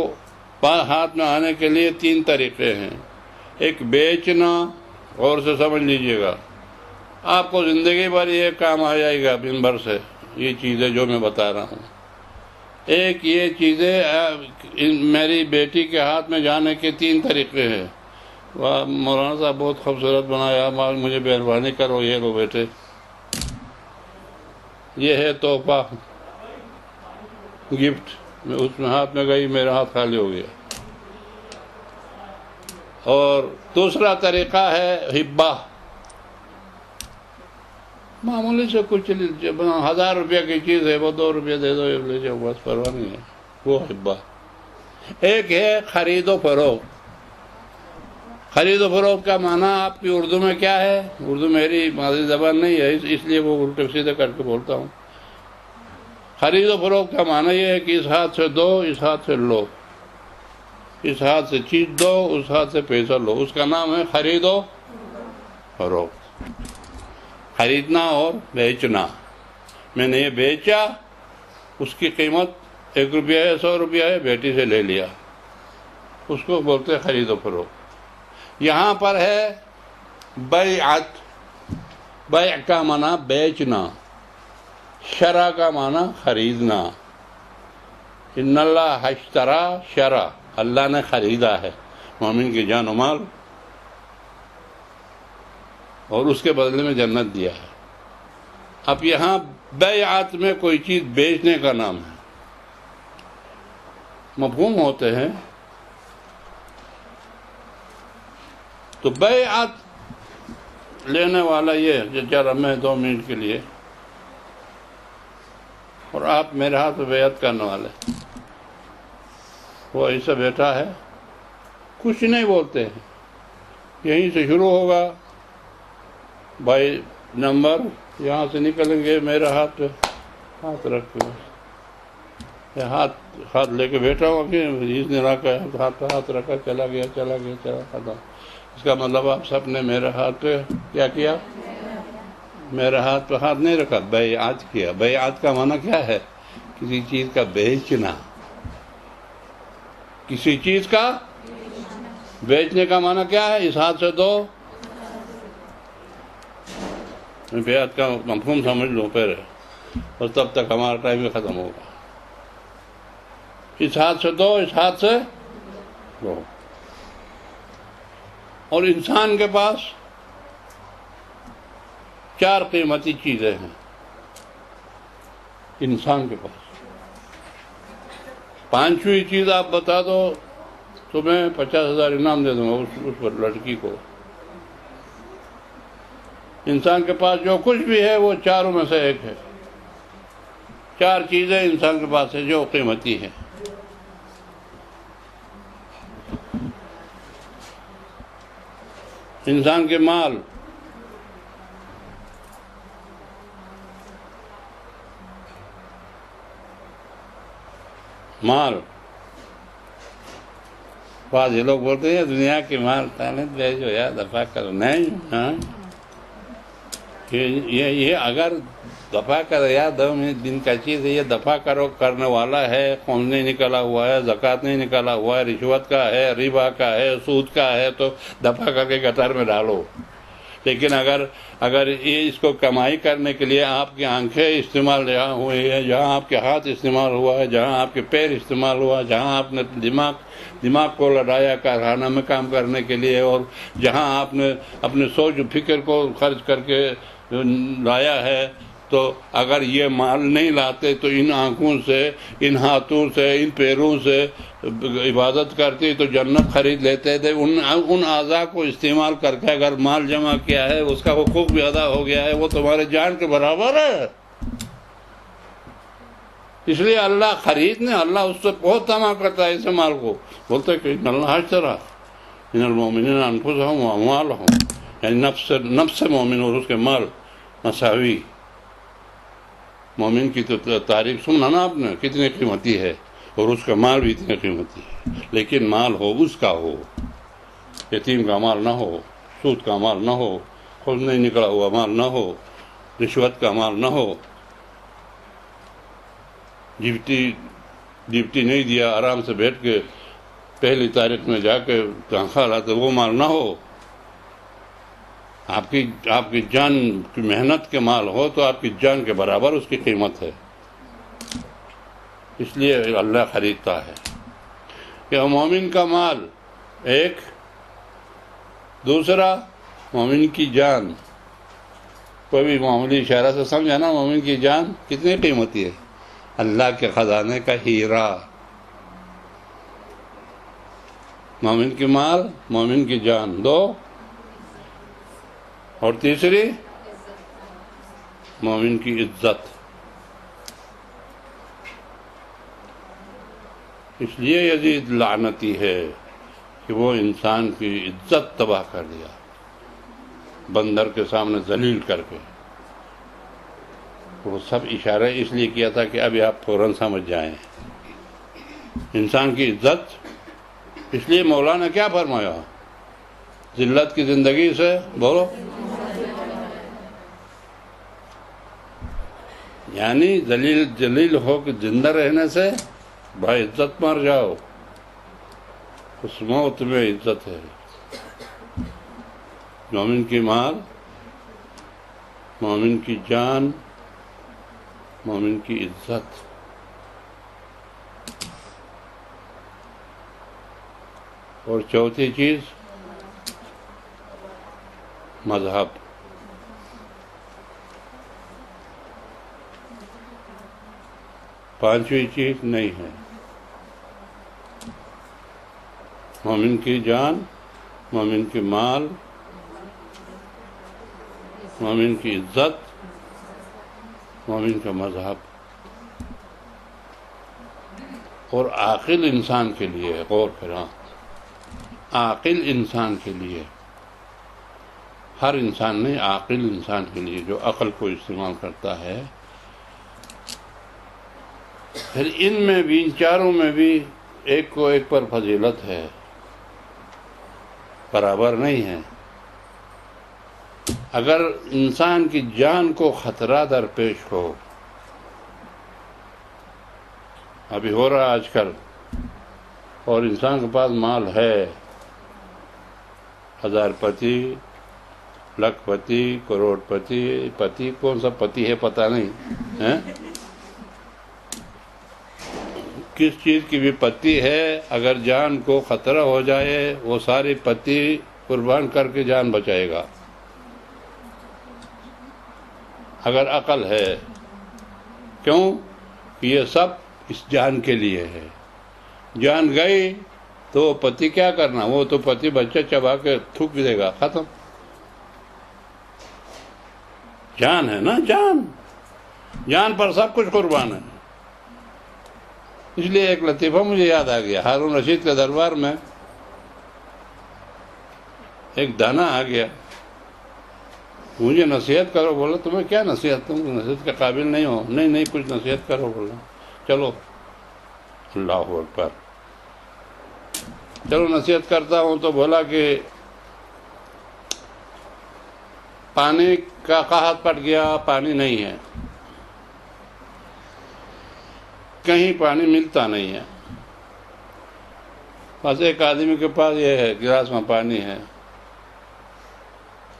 ہاتھ میں آنے کے لیے 3 طریقے ہیں۔ ایک بیچنا، غور سے سمجھ لیجئے گا، آپ کو زندگی بھر یہ کام آ جائے گا منبر سے، یہ چیزیں جو میں بتا رہا ہوں۔ ایک یہ چیزیں میری بیٹی کے ہاتھ میں جانے کے 3 طریقے ہیں۔ مولانا صاحب بہت خوبصورت بنایا، مجھے مہربانی کرو، یہ لو بیٹے، یہ ہے تحفہ، گفٹ، میں اس میں ہاتھ میں گئی، میرا ہاتھ خالی ہو گیا۔ اور دوسرا طریقہ ہے ہبہ، معمولی سے کچھ 1000 روپیہ کی چیز ہے، وہ 2 روپیہ دے دو، لے جاؤ، بس پرواہ نہیں ہے، وہ ہبہ۔ ایک ہے خرید و فروخت۔ خرید و فروخت کا معنی آپ کی اردو میں کیا ہے؟ اردو میری مادری زبان نہیں ہے، اس لیے وہ الٹے سیدھے کر کے بولتا ہوں۔ خرید و فروخت کا معنی یہ ہے کہ اس ہاتھ سے دو، اس ہاتھ سے لو، اس ہاتھ سے چیز دو، اس ہاتھ سے پیسہ لو، اس کا نام ہے خرید و فروخت۔ خریدنا اور بیچنا، میں نے یہ بیچا، اس کی قیمت 1 روپیہ ہے، 100 روپیہ ہے، بیٹی سے لے لیا، اس کو بولتے ہیں خرید و فروخت۔ یہاں پر ہے بیعت، بیع کا معنی بیچنا، شرع کا معنی خریدنا۔ ان اللہ اشتری شرع، اللہ نے خریدا ہے مومن کی جان و مال، اور اس کے بدلے میں جنت دیا ہے۔ اب یہاں بیعت میں کوئی چیز بیچنے کا نام ہے، مفہوم ہوتے ہیں۔ تو بیعت لینے والا یہ ذرا میں 2 منٹ کے لیے، اور آپ میرے ہاتھ میں بیعت کرنے والے، وہ ایسا بیٹھا ہے، کچھ نہیں بولتے ہیں، یہیں سے شروع ہوگا بائی نمبر، یہاں سے نکلیں گے میرے ہاتھ پہ ہاتھ رکھ کے، ہاتھ لے کے بیٹھا ہوں ابھی، اس نے رکھا ہاتھ پہ ہاتھ رکھا، چلا گیا ختم۔ اس کا مطلب آپ سب نے میرے ہاتھ پہ کیا کیا؟ میرے ہاتھ پہ ہاتھ نہیں رکھا، بیعت کیا۔ بیعت کا معنی کیا ہے؟ کسی چیز کا بیچنا، کسی چیز کا بیچنے کا معنی کیا ہے؟ اس ہاتھ سے دو، بیعت کا مفہوم سمجھ لو پہلے، اور تب تک ہمارا ٹائم بھی ختم ہوگا۔ اس ہاتھ سے دو، اس ہاتھ سے دو۔ اور انسان کے پاس 4 قیمتی چیزیں ہیں، انسان کے پاس 5ویں چیز آپ بتا دو تو میں 50,000 انعام دے دوں گا اس پر لڑکی کو۔ انسان کے پاس جو کچھ بھی ہے وہ 4 میں سے ایک ہے۔ 4 چیزیں انسان کے پاس ہے جو قیمتی ہیں۔ انسان کے مال، بعض یہ لوگ بولتے ہیں دنیا کے مال تالت بھیجو یا دفع کرو، نہیں، ہاں یہ اگر دفع کرو یا 2 دن کا چیز ہے، یہ دفع کرو کرنے والا ہے، خون نہیں نکلا ہوا ہے، زکوٰۃ نہیں نکلا ہوا ہے، رشوت کا ہے، ربا کا ہے، سود کا ہے، تو دفع کر کے گٹر میں ڈالو۔ لیکن اگر یہ اس کو کمائی کرنے کے لیے آپ کی آنکھیں استعمال جہاں ہوئی ہے، جہاں آپ کے ہاتھ استعمال ہوا ہے، جہاں آپ کے پیر استعمال ہوا ہے، جہاں آپ نے دماغ کو لڑایا کارخانہ میں کام کرنے کے لیے، اور جہاں آپ نے اپنے سوچ و فکر کو خرچ کر کے لایا ہے، تو اگر یہ مال نہیں لاتے تو ان آنکھوں سے، ان ہاتھوں سے، ان پیروں سے عبادت کرتے تو جنت خرید لیتے تھے۔ ان اعضاء کو استعمال کر کے اگر مال جمع کیا ہے، اس کا حقوق بھی ادا ہو گیا ہے، وہ تمہارے جان کے برابر ہے۔ اس لیے اللہ خریدنے، اللہ اس سے بہت طمع کرتا ہے اس مال کو، بولتے ہیں کہ ان اللہ اشتری من المؤمنین انفسهم واموالهم، یعنی نفس مومن اور اس کے مال مساوی۔ مومن کی تو تعریف سننا نا آپ نے کتنی قیمتی ہے، اور اس کا مال بھی اتنی قیمتی ہے، لیکن مال ہو اس کا ہو، یتیم کا مال نہ ہو، سود کا مال نہ ہو، خود نہیں نکلا ہوا مال نہ ہو، رشوت کا مال نہ ہو، ڈپٹی نہیں دیا، آرام سے بیٹھ کے پہلی تاریخ میں جا کے تنخواہ لاتے، وہ مال نہ ہو۔ آپ کی جان کی محنت کے مال ہو تو آپ کی جان کے برابر اس کی قیمت ہے۔ اس لیے اللہ خریدتا ہے کہ مومن کا مال ایک، دوسرا مومن کی جان۔ کوئی بھی معمولی اشارہ سے سمجھا نا، مومن کی جان کتنی قیمتی ہے؟ اللہ کے خزانے کا ہیرا۔ مومن کی مال، مومن کی جان، 2، اور تیسری مومن کی عزت۔ اس لیے یزید لعنتی ہے کہ وہ انسان کی عزت تباہ کر دیا، بندر کے سامنے ذلیل کر کے۔ وہ سب اشارہ اس لیے کیا تھا کہ ابھی آپ فوراً سمجھ جائیں انسان کی عزت۔ اس لیے مولا نے کیا فرمایا؟ ذلت کی زندگی سے، بولو، یعنی ذلیل ہو کے زندہ رہنے سے باعزت مر جاؤ، اس موت میں عزت ہے۔ مومن کی مال، مومن کی جان، مومن کی عزت۔ اور چوتھی چیز مذہب۔ پانچویں چیز نہیں ہے۔ مومن کی جان، مومن کی مال، مومن کی عزت، مومن کا مذہب۔ اور عاقل انسان کے لیے، غور کرنا، عاقل انسان کے لیے ہر انسان نہیں، عاقل انسان کے لیے جو عقل کو استعمال کرتا ہے. پھر ان میں بھی، ان چاروں میں بھی ایک کو ایک پر فضیلت ہے، برابر نہیں ہے. اگر انسان کی جان کو خطرہ درپیش ہو، ابھی ہو رہا آج کل، اور انسان کے پاس مال ہے، ہزار پتی، لاکھ پتی، کروڑ پتی، پتی کون سا پتی ہے پتہ نہیں ہے، کس چیز کی بھی پتی ہے، اگر جان کو خطرہ ہو جائے وہ ساری پتی قربان کر کے جان بچائے گا. اگر عقل ہے، کیوں کہ یہ سب اس جان کے لیے ہے. جان گئی تو پتی کیا کرنا، وہ تو پتی بچہ چبا کے تھوک دے گا، ختم. جان ہے نا، جان پر سب کچھ قربان ہے. اس لیے ایک لطیفہ مجھے یاد آ گیا. ہارون رشید کے دربار میں ایک دانا آ گیا، مجھے نصیحت کرو. بولا تمہیں کیا نصیحت، تم نصیحت کے قابل نہیں ہو. نہیں کچھ نصیحت کرو. بولا چلو، اللہ اکبر، چلو نصیحت کرتا ہوں. تو بولا کہ پانی کا قحط پڑ گیا، پانی نہیں ہے، کہیں پانی ملتا نہیں ہے. بس ایک آدمی کے پاس یہ ہے، گلاس میں پانی ہے،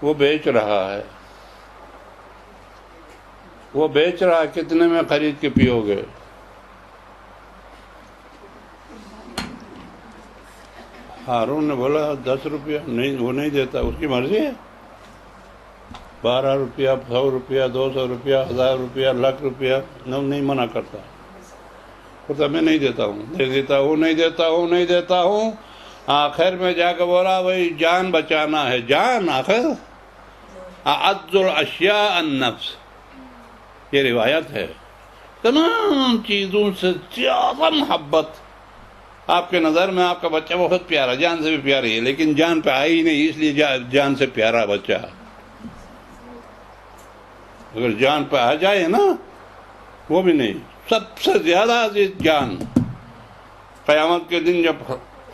وہ بیچ رہا ہے. وہ بیچ رہا ہے، کتنے میں خرید کے پیو گے؟ ہارون نے بولا 10 روپیہ. نہیں، وہ نہیں دیتا، اس کی مرضی ہے. 12 روپیہ، 100 روپیہ، 200 روپیہ، 1000 روپیہ، لاکھ روپیہ، نہیں منع کرتا. بولتا میں نہیں دیتا ہوں، نہیں دیتا ہوں. آخر میں جا کے بولا بھائی جان بچانا ہے. جان آخر اعز الاشیاء النفس، یہ روایت ہے. تمام چیزوں سے زیادہ محبت آپ کے نظر میں آپ کا بچہ بہت پیارا، جان سے بھی پیاری ہے، لیکن جان پہ آئی نہیں، اس لیے جان سے پیارا بچہ. اگر جان پہ آ جائے نا، وہ بھی نہیں. سب سے زیادہ عزیز جان. قیامت کے دن جب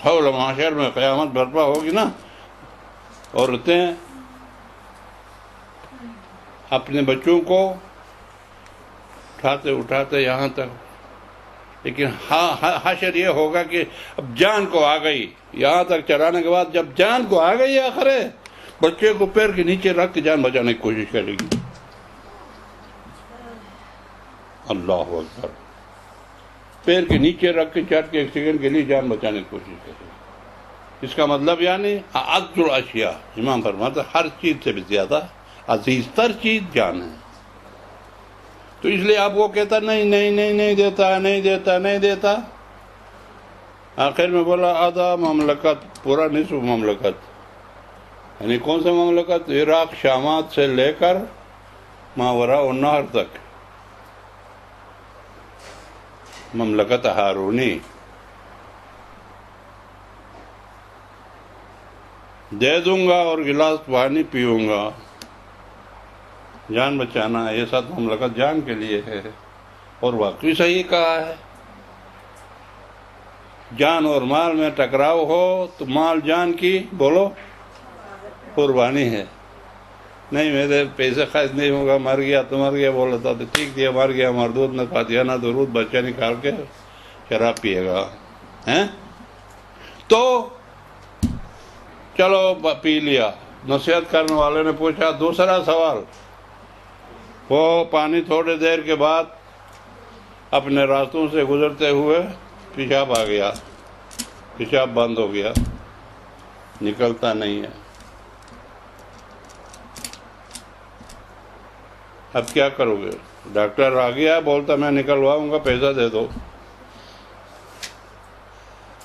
حول محشر میں قیامت برپا ہوگی نا، عورتیں اپنے بچوں کو اٹھاتے یہاں تک، لیکن حشر یہ ہوگا کہ اب جان کو آ گئی. یہاں تک چلانے کے بعد جب جان کو آ گئی آخر بچے کو پیر کے نیچے رکھ کے جان بچانے کی کوشش کرے گی. اللہ اکبر، پیر کے نیچے رکھ کے چٹ کے 1 سیکنڈ کے لیے جان بچانے کی کوشش کرے گی. اس کا مطلب یعنی اعز الاشیاء، امام فرماتا ہر چیز سے بھی زیادہ عزیز تر چیز جان ہے. تو اس لیے آپ وہ کہتا نہیں دیتا. آخر میں بولا آدھا مملکت، پورا نصف مملکت. یعنی کون سے مملکت؟ عراق شامات سے لے کر ماوراء النہر تک، مملکت ہارونی دے دوں گا اور گلاس پانی پیوں گا. جان بچانا ہے، یہ سب مملکت جان کے لیے ہے. اور واقعی صحیح کہا ہے. جان اور مال میں ٹکراؤ ہو تو مال جان کی بولو قربانی ہے. نہیں میرے پیسے خرچ نہیں ہوگا، مر گیا تو مر گیا، بولا تھا تو ٹھیک دیا، مر گیا مردود نہ فاتحہ نہ درود، بچہ نکال کے شراب پیے گا. تو چلو پی لیا. نصیحت کرنے والے نے پوچھا دوسرا سوال. وہ پانی تھوڑی دیر کے بعد اپنے راستوں سے گزرتے ہوئے پیشاب آ گیا، پیشاب بند ہو گیا، نکلتا نہیں ہے. اب کیا کرو گے؟ ڈاکٹر آ گیا، بولتا میں نکلواؤں گا، پیسہ دے دو.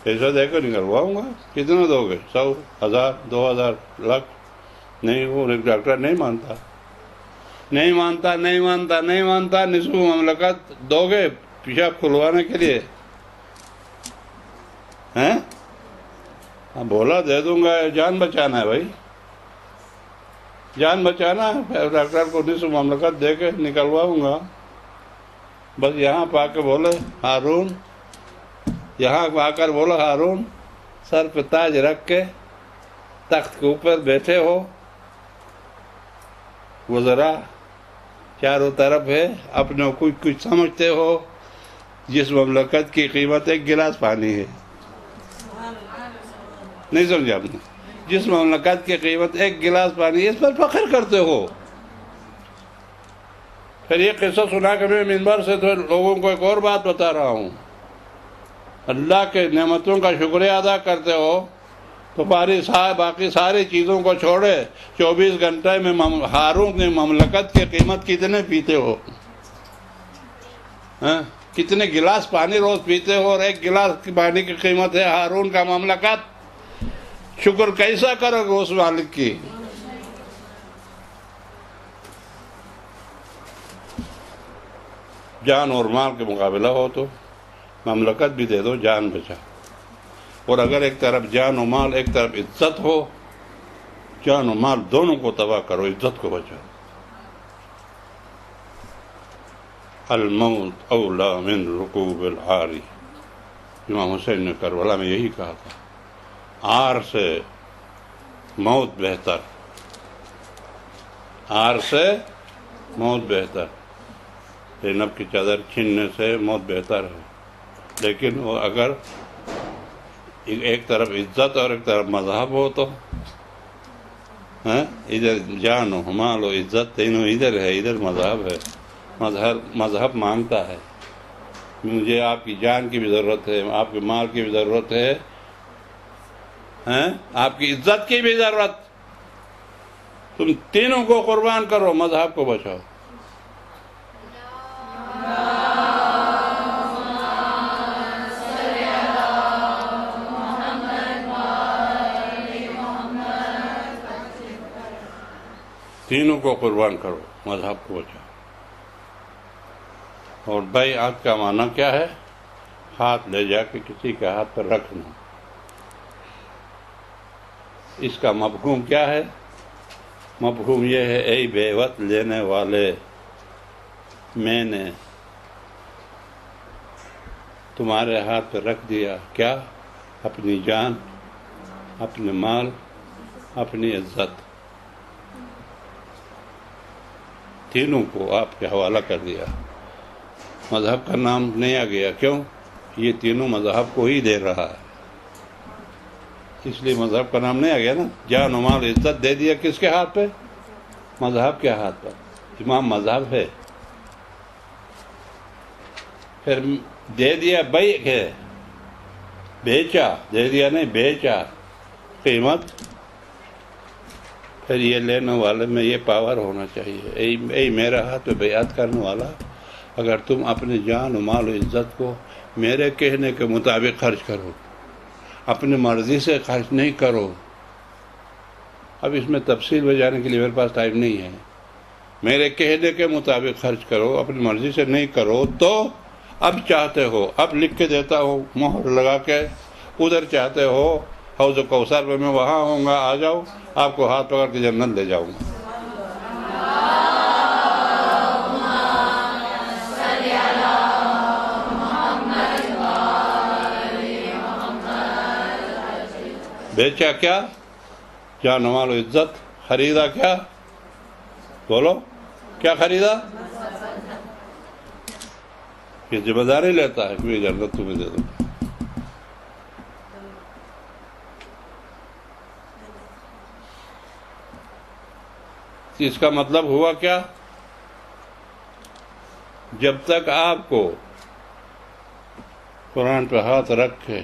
پیسہ دے کر نکلواؤں گا. کتنا دو گے؟ 100، 1000، 2000، لاکھ؟ نہیں، وہ ڈاکٹر نہیں مانتا. نصف مملکت دو گے پیشاب کھلوانے کے لیے؟ بولا دے دوں گا، جان بچانا ہے بھائی. جان بچانا ہے، ڈاکٹر کو 19 مملکت دے کے نکلواؤں گا، بس یہاں پا کے بولے ہارون، یہاں آ کر بولو ہارون، سر پہ تاج رکھ کے تخت کے اوپر بیٹھے ہو، وزراء چاروں طرف ہے، اپنے کو کچھ سمجھتے ہو، جس مملکت کی قیمت 1 گلاس پانی ہے، نہیں سمجھا آپ نے؟ جس مملکت کی قیمت 1 گلاس پانی ہے، اس پر فخر کرتے ہو۔ پھر یہ قصہ سنا کہ میں منبر سے تو لوگوں کو ایک اور بات بتا رہا ہوں، اللہ کے نعمتوں کا شکریہ ادا کرتے ہو تو باقی ساری چیزوں کو چھوڑے 24 گھنٹے میں ہارون کی مملکت کی قیمت کتنے پیتے ہو؟ کتنے گلاس پانی روز پیتے ہو، اور 1 گلاس پانی کی قیمت ہے ہارون کا مملکت۔ شکر کیسا کرو گے اس مالک کی؟ جان اور مال کے مقابلہ ہو تو مملکت بھی دے دو، جان بچا۔ اور اگر ایک طرف جان و مال، ایک طرف عزت ہو، جان و مال دونوں کو تباہ کرو، عزت کو بچاؤ۔ الموت اولا من رکوب العاری، امام حسین نے کربلا میں یہی کہا تھا، عار سے موت بہتر، عار سے موت بہتر، زینب کی چادر چھیننے سے موت بہتر ہے۔ لیکن وہ اگر ایک طرف عزت اور ایک طرف مذہب ہو تو ادھر جان و مال و عزت تینوں ادھر ہے، ادھر مذہب ہے۔ مذہب مانگتا ہے مجھے آپ کی جان کی بھی ضرورت ہے، آپ کے مال کی بھی ضرورت ہے، آپ کی عزت کی بھی ضرورت، تم تینوں کو قربان کرو، مذہب کو بچاؤ۔ تینوں کو قربان کرو، مذہب کو بچاؤ۔ اور بیعت کا معنی کیا ہے؟ ہاتھ لے جا کے کسی کے ہاتھ پر رکھنا۔ اس کا مفہوم کیا ہے؟ مفہوم یہ ہے، اے بیعت لینے والے، میں نے تمہارے ہاتھ پہ رکھ دیا کیا؟ اپنی جان، اپنے مال، اپنی عزت، تینوں کو آپ کے حوالہ کر دیا۔ مذہب کا نام نہیں آ گیا، کیوں؟ یہ تینوں مذہب کو ہی دے رہا ہے، اس لیے مذہب کا نام نہیں آ گیا نا۔ جان و مال عزت دے دیا کس کے ہاتھ پہ؟ مذہب کے ہاتھ پر۔ امام مذہب ہے۔ پھر دے دیا بیع ہے، بیچا، دے دیا نہیں بیچا، قیمت۔ پھر یہ لینے والے میں یہ پاور ہونا چاہیے، اے میرا ہاتھ پہ بیعت کرنے والا، اگر تم اپنے جان و مال و عزت کو میرے کہنے کے مطابق خرچ کرو، اپنی مرضی سے خرچ نہیں کرو۔ اب اس میں تفصیل میں جانے کے لیے میرے پاس ٹائم نہیں ہے۔ میرے کہنے کے مطابق خرچ کرو، اپنی مرضی سے نہیں کرو تو اب چاہتے ہو، اب لکھ کے دیتا ہوں مہر لگا کے، ادھر چاہتے ہو حوض کوثر میں میں وہاں ہوں گا، آ جاؤ، آپ کو ہاتھ پکڑ کے جنت لے جاؤں گا۔ بیچا کیا؟ جان و مال و عزت۔ خریدا کیا؟ بولو، کیا خریدا؟ یہ ذمہ داری لیتا ہے کہ یہ جنت تمہیں دے دوں۔ اس کا مطلب ہوا کیا؟ جب تک آپ کو قرآن پہ ہاتھ رکھ کے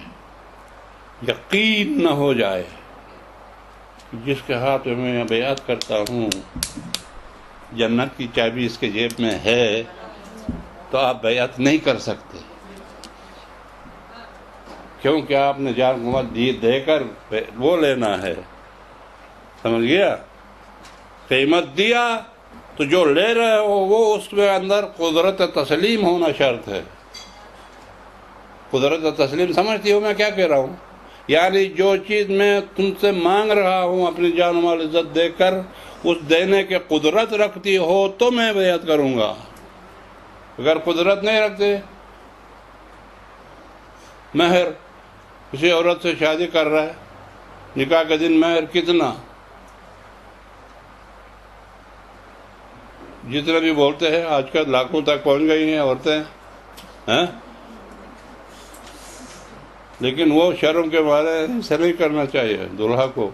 یقین نہ ہو جائے جس کے ہاتھ میں بیعت کرتا ہوں جنت کی چابی اس کے جیب میں ہے، تو آپ بیعت نہیں کر سکتے، کیونکہ آپ نے جان کو دے کر وہ لینا ہے، سمجھ گیا؟ قیمت دیا تو جو لے رہے ہو وہ اس کے اندر قدرت تسلیم ہونا شرط ہے۔ قدرت تسلیم سمجھتی ہو میں کیا کہہ رہا ہوں؟ یعنی جو چیز میں تم سے مانگ رہا ہوں اپنی جان و مال عزت دے کر، اس دینے کے قدرت رکھتی ہو تو میں بیعت کروں گا، اگر قدرت نہیں رکھتے، مہر کسی عورت سے شادی کر رہا ہے، نکاح کے دن مہر کتنا، جتنا بھی بولتے ہیں آج کل لاکھوں تک پہنچ گئی ہیں عورتیں، ہیں؟ لیکن وہ شرم کے مارے ایسا نہیں کرنا چاہیے دلہا کو،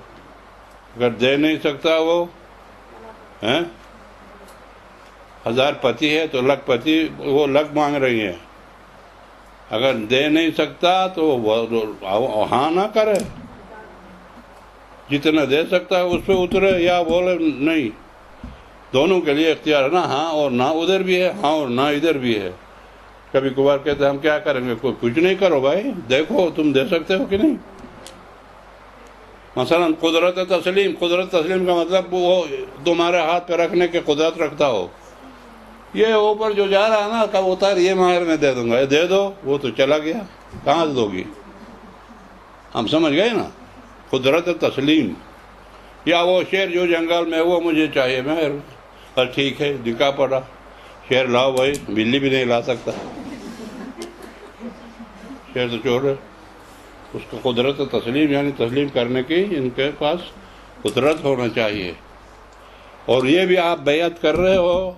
اگر دے نہیں سکتا وہ، ہیں؟ 1000 پتی ہے تو لکھ پتی، وہ لکھ مانگ رہی ہیں، اگر دے نہیں سکتا تو ہاں نہ کرے، جتنا دے سکتا ہے اس پہ اترے یا بولے نہیں، دونوں کے لیے اختیار ہے نا، ہاں اور نہ ادھر بھی ہے، ہاں اور نہ ادھر بھی ہے۔ کبھی کبھار کہتے ہیں ہم کیا کریں گے، کچھ نہیں کرو بھائی، دیکھو تم دے سکتے ہو کہ نہیں۔ مثلا قدرت تسلیم کا مطلب وہ تمہارے ہاتھ پہ رکھنے کی قدرت رکھتا ہو، یہ اوپر جو جا رہا ہے نا کبوتر، یہ ماہر میں دے دوں گا، یہ دے دو، وہ تو چلا گیا، کہاں سے دو گی؟ ہم سمجھ گئے نا، قدرت تسلیم۔ یا وہ شیر جو جنگل میں وہ مجھے چاہیے مہر، اور ٹھیک ہے نکاح پڑا، شیر لاؤ بھائی، بلی بھی نہیں لا سکتا، شیر تو چور ہے، اس کو قدرت تسلیم یعنی تسلیم کرنے کی ان کے پاس قدرت ہونا چاہیے۔ اور یہ بھی آپ بیعت کر رہے ہو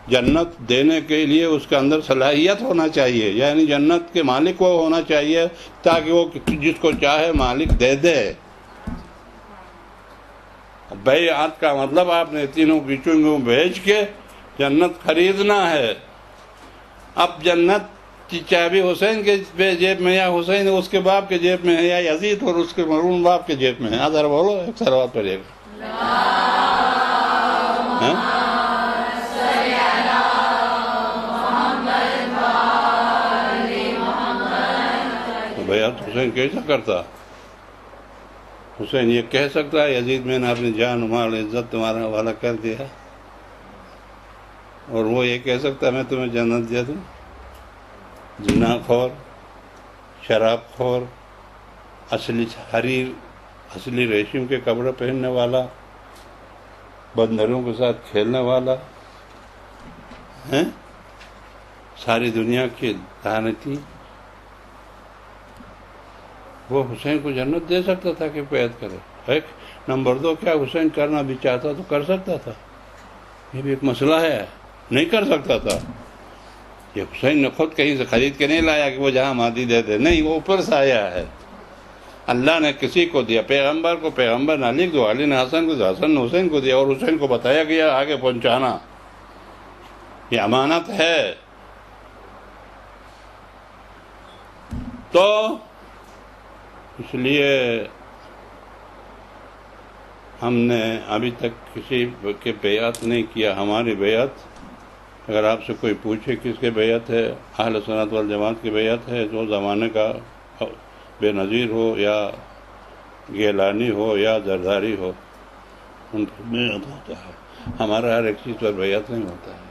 جنت دینے کے لیے، اس کے اندر صلاحیت ہونا چاہیے، یعنی جنت کے مالک وہ ہونا چاہیے تاکہ وہ جس کو چاہے مالک دے دے۔ بیعت کا مطلب آپ نے تینوں بیچوں کو بھیج کے جنت خریدنا ہے۔ اب جنت کی چابی حسین کے جیب میں یا حسین اس کے باپ کے جیب میں ہے، یا یزید اور اس کے مرحوم باپ کے جیب میں ہے؟ ذرا بولو، ایک صلوات پڑھیے گا۔ بیعت حسین کیسا کرتا؟ حسین یہ کہہ سکتا ہے یزید میں نے اپنی جان و مال عزت تمہارا حوالہ کر دیا، اور وہ یہ کہہ سکتا ہے میں تمہیں جنت دے دوں؟ زنا خور، شراب خور، اصلی حریر، اصلی ریشم کے کپڑے پہننے والا، بندروں کے ساتھ کھیلنے والا، ہیں؟ ساری دنیا کی لعنتی، وہ حسین کو جنت دے سکتا تھا کہ بیعت کرے؟ ایک نمبر 2، کیا حسین کرنا بھی چاہتا تو کر سکتا تھا؟ یہ بھی ایک مسئلہ ہے، نہیں کر سکتا تھا۔ یہ حسین نے خود کہیں سے خرید کے نہیں لایا کہ وہ جہاں مادی دے دے، نہیں، وہ اوپر سے آیا ہے، اللہ نے کسی کو دیا، پیغمبر کو پیغمبر نہ لکھ دو، علی نے حسن کو، حسن نے حسین کو دیا، اور حسین کو بتایا گیا آگے پہنچانا، یہ امانت ہے۔ تو اس لیے ہم نے ابھی تک کسی کے بیعت نہیں کیا۔ ہماری بیعت، اگر آپ سے کوئی پوچھے کس کے بیعت ہے، اہل سنت والجماعت کی بیعت ہے، جو زمانے کا بے نظیر ہو یا گیلانی ہو یا زرداری ہو، ان پر بیعت ہوتا ہے۔ ہمارا ہر ایک چیز پر بیعت نہیں ہوتا ہے۔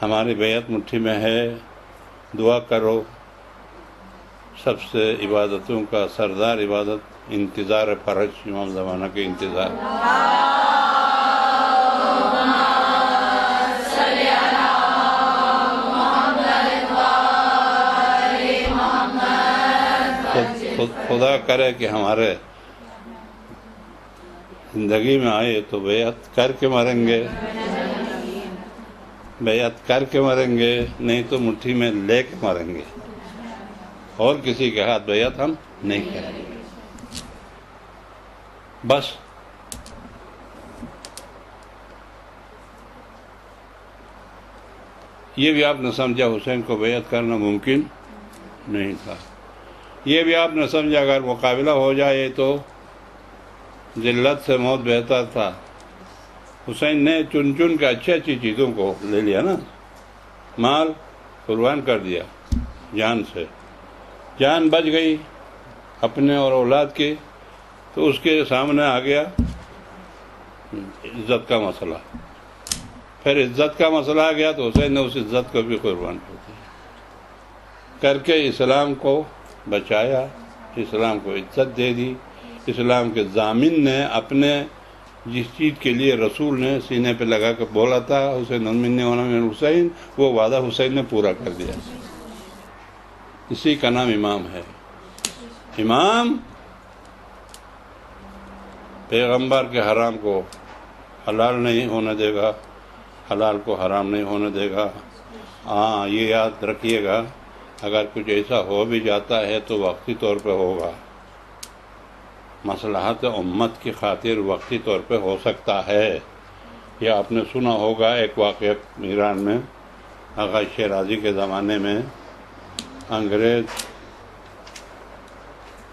ہماری بیعت مٹھی میں ہے، دعا کرو۔ سب سے عبادتوں کا سردار عبادت انتظار فرج، امام زمانہ کے انتظار۔ خدا کرے کہ ہمارے زندگی میں آئے تو بیعت کر کے مریں گے، بیعت کر کے مریں گے، نہیں تو مٹھی میں لے کے مریں گے، اور کسی کے ہاتھ بیعت ہم نہیں کریں گے۔ بس یہ بھی آپ نے سمجھا حسین کو بیعت کرنا ممکن نہیں تھا۔ یہ بھی آپ نے سمجھا اگر مقابلہ ہو جائے تو ذلت سے موت بہتر تھا۔ حسین نے چن چن کے اچھی اچھی چیزوں کو لے لیا نا، مال قربان کر دیا، جان سے جان بچ گئی اپنے اور اولاد کی، تو اس کے سامنے آ گیا عزت کا مسئلہ۔ پھر عزت کا مسئلہ آ گیا تو حسین نے اس عزت کو بھی قربان کر دیا، کر کے اسلام کو بچایا، اسلام کو عزت دے دی. اسلام کے ضامن نے اپنے جس چیز کے لیے رسول نے سینے پہ لگا کر بولا تھا حسین منی ہونا من حسین، وہ وعدہ حسین نے پورا کر دیا. اسی کا نام امام ہے. امام پیغمبر کے حرام کو حلال نہیں ہونے دے گا، حلال کو حرام نہیں ہونے دے گا. ہاں یہ یاد رکھیے گا، اگر کچھ ایسا ہو بھی جاتا ہے تو وقتی طور پہ ہوگا. مصلحت امت کی خاطر وقتی طور پہ ہو سکتا ہے. یہ آپ نے سنا ہوگا ایک واقعہ ایران میں، آغا شیرازی کے زمانے میں انگریز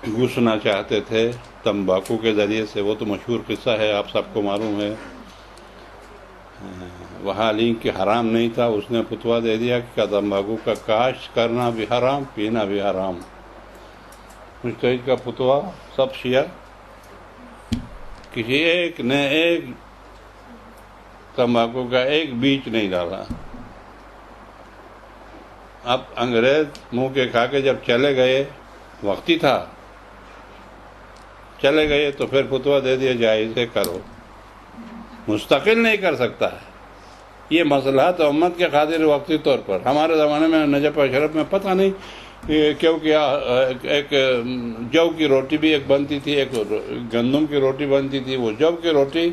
گھسنا چاہتے تھے تمباکو کے ذریعے سے. وہ تو مشہور قصہ ہے، آپ سب کو معلوم ہے. وہاں لنک کی حرام نہیں تھا، اس نے فتویٰ دے دیا کہ تمباکو کا کاشت کرنا بھی حرام، پینا بھی حرام. مجتہد کا فتویٰ، سب شیعہ، کسی ایک نے ایک تمباکو کا ایک بیج نہیں ڈالا. اب انگریز منہ کے کھا کے جب چلے گئے، وقتی تھا، چلے گئے تو پھر فتویٰ دے دیا جائز ہے، کرو. مستقل نہیں کر سکتا ہے. یہ مصلحت امت کے خاطر وقتی طور پر. ہمارے زمانے میں نجف اشرف میں پتہ نہیں کیونکہ ایک جو کی روٹی بھی ایک بنتی تھی، ایک گندم کی روٹی بنتی تھی. وہ جو کی روٹی،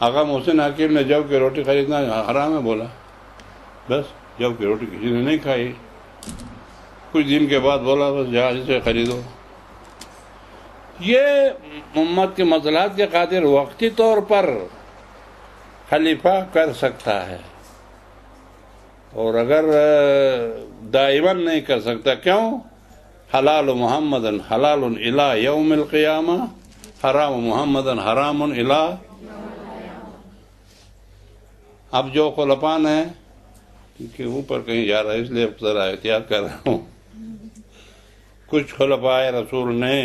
آقا محسن حکیم نے جو کی روٹی خریدنا حرام ہے بولا. بس جو کی روٹی کسی نے نہیں کھائی. کچھ دن کے بعد بولا بس جہاز سے خریدو. یہ امت کے مصلحت کے خاطر وقتی طور پر خلیفہ کر سکتا ہے، اور اگر دائماً نہیں کر سکتا. کیوں؟ حلال محمد حلال الی یوم القیامہ، حرام محمد حرام الی. اب جو خلفان ہیں، کیونکہ اوپر کہیں جا رہا ہے اس لیے ذرا احتیاط کر رہا ہوں، کچھ خلفائے رسول نے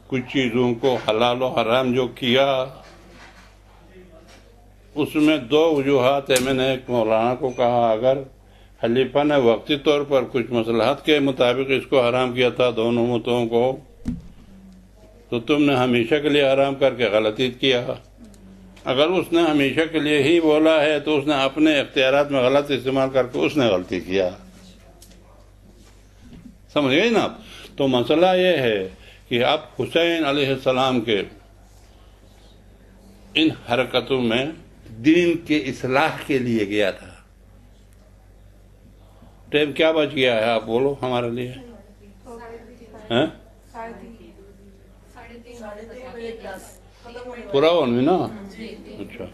کچھ چیزوں کو حلال و حرام جو کیا، اس میں دو وجوہات ہیں. میں نے ایک مولانا کو کہا اگر خلیفہ نے وقتی طور پر کچھ مصلحت کے مطابق اس کو حرام کیا تھا دونوں امتوں کو، تو تم نے ہمیشہ کے لیے حرام کر کے غلطی کیا. اگر اس نے ہمیشہ کے لیے ہی بولا ہے تو اس نے اپنے اختیارات میں غلط استعمال کر کے اس نے غلطی کیا. سمجھ گئی نا؟ تو مسئلہ یہ ہے کہ اب حسین علیہ السلام کے ان حرکتوں میں دین کے اصلاح کے لیے گیا تھا. ٹائم کیا بچ گیا ہے آپ بولو ہمارے لیے؟ پورا ہونے نا؟ اچھا،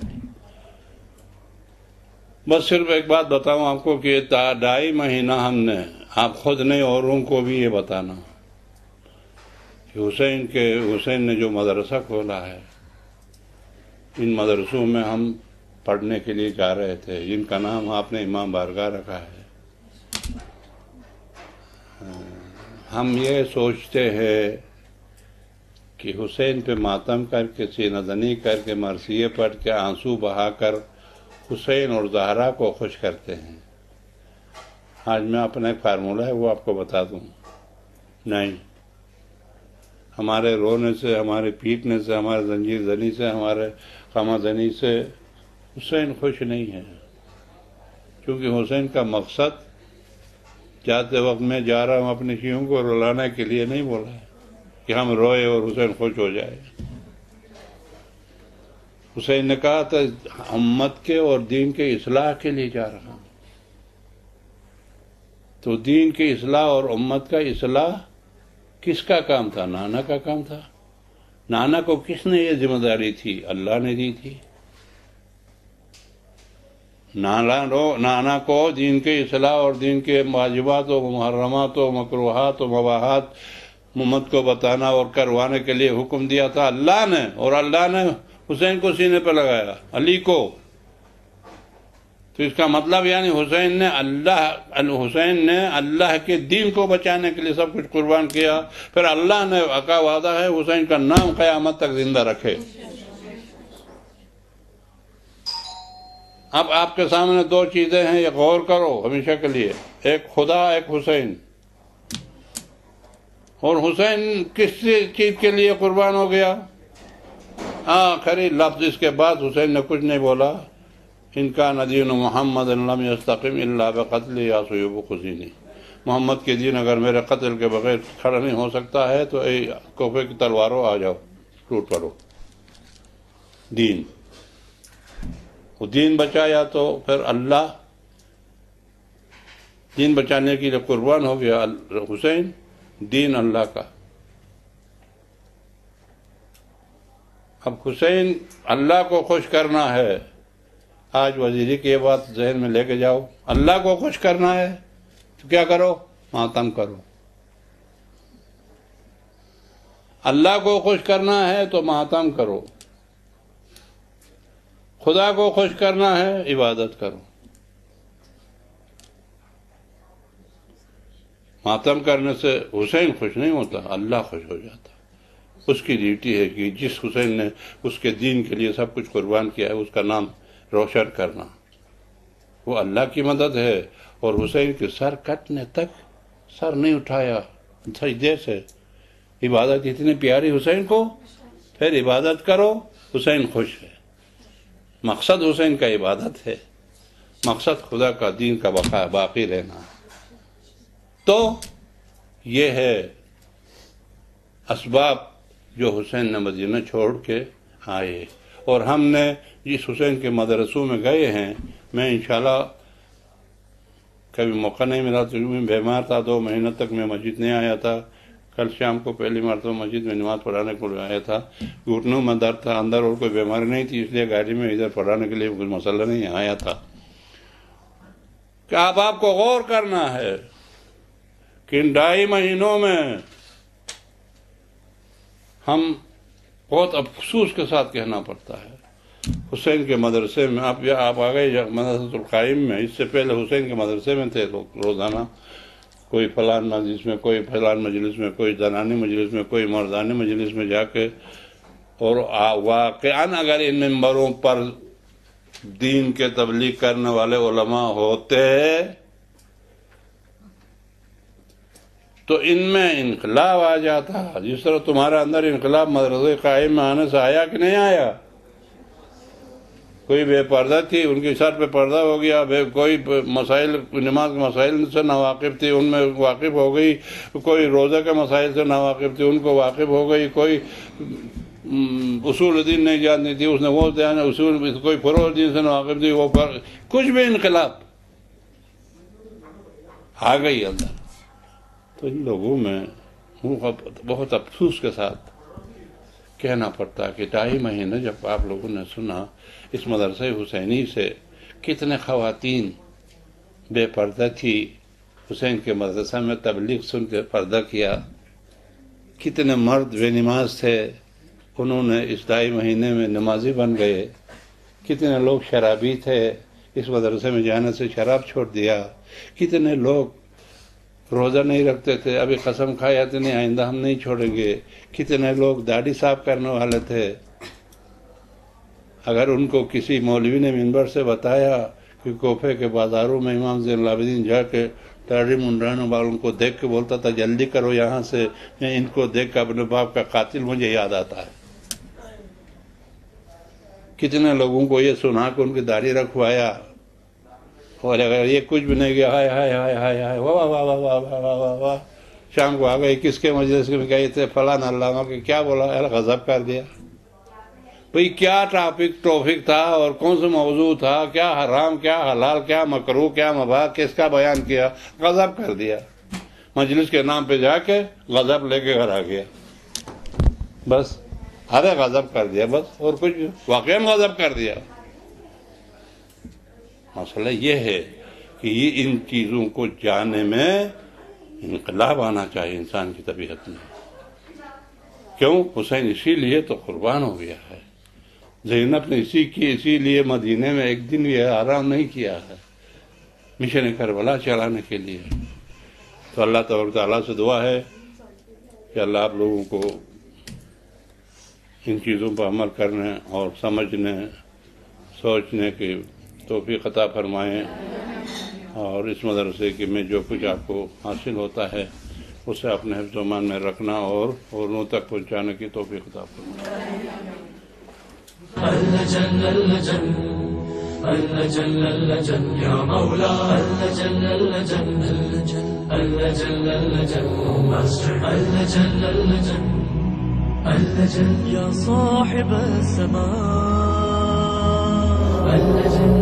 بس صرف ایک بات بتاؤں آپ کو کہ 2.5 مہینہ ہم نے، آپ خود نہیں اوروں کو بھی یہ بتانا کہ حسین نے جو مدرسہ کھولا ہے، ان مدرسوں میں ہم پڑھنے کے لیے جا رہے تھے، جن کا نام آپ نے امام بارگاہ رکھا ہے. ہم یہ سوچتے ہیں کہ حسین پہ ماتم کر کے، سینہ زنی کر کے، مرثیے پڑھ کے، آنسو بہا کر حسین اور زہرا کو خوش کرتے ہیں. آج میں اپنا ایک فارمولہ ہے وہ آپ کو بتا دوں. نہیں، ہمارے رونے سے، ہمارے پیٹنے سے، ہمارے زنجیر زنی سے، ہمارے خامہ زنی سے حسین خوش نہیں ہے. کیونکہ حسین کا مقصد جاتے وقت میں جا رہا ہوں اپنے شیعوں کو رلانے کے لیے نہیں بولا ہے کہ ہم روئے اور حسین خوش ہو جائے. حسین نے کہا تھا امت کے اور دین کے اصلاح کے لیے جا رہا ہوں. تو دین کی اصلاح اور امت کا اصلاح کس کا کام تھا؟ نانا کا کام تھا. نانا کو کس نے یہ ذمہ داری تھی؟ اللہ نے دی تھی. نانا کو دین کے اصلاح اور دین کے واجبات و محرمات و مکروہات و مباحات امت کو بتانا اور کروانے کے لیے حکم دیا تھا اللہ نے. اور اللہ نے حسین کو سینے پہ لگایا، علی کو. تو اس کا مطلب یعنی حسین نے اللہ کے دین کو بچانے کے لیے سب کچھ قربان کیا. پھر اللہ نے کا وعدہ ہے حسین کا نام قیامت تک زندہ رکھے. اب آپ کے سامنے 2 چیزیں ہیں، یہ غور کرو ہمیشہ کے لیے. ایک خدا، ایک حسین. اور حسین کس چیز کے لیے قربان ہو گیا؟ آخری لفظ اس کے بعد حسین نے کچھ نہیں بولا، ان کا دین محمد لم یستقم الا بقتل یا سیوب خزینی، محمد کے دین اگر میرے قتل کے بغیر کھڑا نہیں ہو سکتا ہے تو اے کوفے کی تلواروں آ جاؤ، ٹوٹ پڑو۔ دین، وہ دین بچایا تو پھر اللہ دین بچانے کے لیے قربان ہو گیا حسین، دین اللہ کا۔ اب حسین اللہ کو خوش کرنا ہے، آج وزیری کی یہ بات ذہن میں لے کے جاؤ، اللہ کو خوش کرنا ہے تو کیا کرو؟ ماتم کرو۔ اللہ کو خوش کرنا ہے تو ماتم کرو، خدا کو خوش کرنا ہے عبادت کرو۔ ماتم کرنے سے حسین خوش نہیں ہوتا، اللہ خوش ہو جاتا۔ اس کی ڈیوٹی ہے کہ جس حسین نے اس کے دین کے لیے سب کچھ قربان کیا ہے اس کا نام روشن کرنا، وہ اللہ کی مدد ہے۔ اور حسین کے سر کٹنے تک سر نہیں اٹھایا سجدے سے، عبادت اتنی پیاری حسین کو، پھر عبادت کرو، حسین خوش ہے۔ مقصد حسین کا عبادت ہے، مقصد خدا کا دین کا بقا باقی رہنا۔ تو یہ ہے اسباب جو حسین نے مدینہ چھوڑ کے آئے، اور ہم نے جس حسین کے مدرسوں میں گئے ہیں، میں انشاءاللہ کبھی موقع نہیں ملا تو میں بیمار تھا، 2 مہینہ تک میں مسجد نہیں آیا تھا۔ کل شام کو پہلی مرتبہ مسجد میں نماز پڑھانے کو آیا تھا، گھٹنوں میں درد تھا، اندر اور کوئی بیماری نہیں تھی، اس لیے گاڑی میں ادھر پڑھانے کے لیے کوئی مسئلہ نہیں آیا تھا۔ کہ اب آپ کو غور کرنا ہے کہ ان 2.5 مہینوں میں ہم بہت افسوس کے ساتھ کہنا پڑتا ہے، حسین کے مدرسے میں آپ آ گئے مدرسۃ القائم میں، اس سے پہلے حسین کے مدرسے میں تھے لوگ روزانہ، کوئی فلان مجلس میں، کوئی فلان مجلس میں، کوئی زنانی مجلس میں، کوئی مردانی مجلس میں جا کے، اور واقعاً اگر ان ممبروں پر دین کے تبلیغ کرنے والے علماء ہوتے تو ان میں انقلاب آ جاتا، جس طرح تمہارے اندر انقلاب مدرسہ قائم میں آنے سے آیا کہ نہیں آیا؟ کوئی بے پردہ تھی، ان کے سر پہ پردہ ہو گیا، کوئی مسائل نماز کے مسائل سے ناواقف تھی، ان میں واقف ہو گئی، کوئی روزہ کے مسائل سے ناواقف تھی، ان کو واقف ہو گئی، کوئی اصول دین نہیں جانتی تھی، اس نے وہ اصول، کوئی فروع دین سے ناواقف تھی، وہ کچھ بھی انقلاب آ گئی اندر۔ تو ان لوگوں میں بہت افسوس کے ساتھ کہنا پڑتا کہ 2.5 مہینے جب آپ لوگوں نے سنا اس مدرسہ حسینی سے کتنے خواتین بے پردہ تھی، حسین کے مدرسہ میں تبلیغ سن کے پردہ کیا، کتنے مرد بے نماز تھے، انہوں نے اس 2.5 مہینے میں نمازی بن گئے، کتنے لوگ شرابی تھے، اس مدرسے میں جانے سے شراب چھوڑ دیا، کتنے لوگ روزہ نہیں رکھتے تھے، ابھی قسم کھایا تھے نہیں آئندہ ہم نہیں چھوڑیں گے، کتنے لوگ داڑھی صاف کرنے والے تھے۔ اگر ان کو کسی مولوی نے منبر سے بتایا کہ کوفے کے بازاروں میں امام زین العابدین جا کے داڑھی منڈانے والوں کو دیکھ کے بولتا تھا جلدی کرو یہاں سے، میں ان کو دیکھ کے اپنے باپ کا قاتل مجھے یاد آتا ہے۔ کتنے لوگوں کو یہ سنا کہ ان کی داڑھی رکھوایا، اور اگر یہ کچھ بھی نہیں گیا، ہائے ہائے ہائے ہائے ہائے واہ واہ واہ واہ واہ واہ واہ واہ، شام کو آ گئی، کس کے مجلس میں گئے تھے، فلاں علامہ کے، کیا بولا، غضب کر دیا۔ بھئی کیا ٹاپک تھا اور کون سے موضوع تھا، کیا حرام کیا حلال کیا مکروہ کیا مباح، کس کا بیان کیا، غضب کر دیا۔ مجلس کے نام پہ جا کے غضب لے کے گھر آ گیا، بس ارے غضب کر دیا، بس اور کچھ واقعاً غضب کر دیا۔ مسئلہ یہ ہے کہ یہ ان چیزوں کو جاننے میں انقلاب آنا چاہیے انسان کی طبیعت میں۔ کیوں؟ حسین اسی لیے تو قربان ہو گیا ہے، زینب نے اسی لیے مدینے میں ایک دن بھی آرام نہیں کیا ہے، مشن کربلا چلانے کے لیے۔ تو اللہ تبارک تعالیٰ سے دعا ہے کہ اللہ آپ لوگوں کو ان چیزوں پر عمل کرنے اور سمجھنے سوچنے کی توفیق عطا فرمائیں، اور اس مدرسے میں جو کچھ آپ کو حاصل ہوتا ہے اسے اپنے حفظ و امان میں رکھنا اور اوروں تک پہنچانے کی توفیق عطا فرمائے۔ اللجن اللجن اللجن اللجن یا مولا اللجن اللجن اللجن اللجن اللجن اللجن اللجن یا صاحب السماء اللجن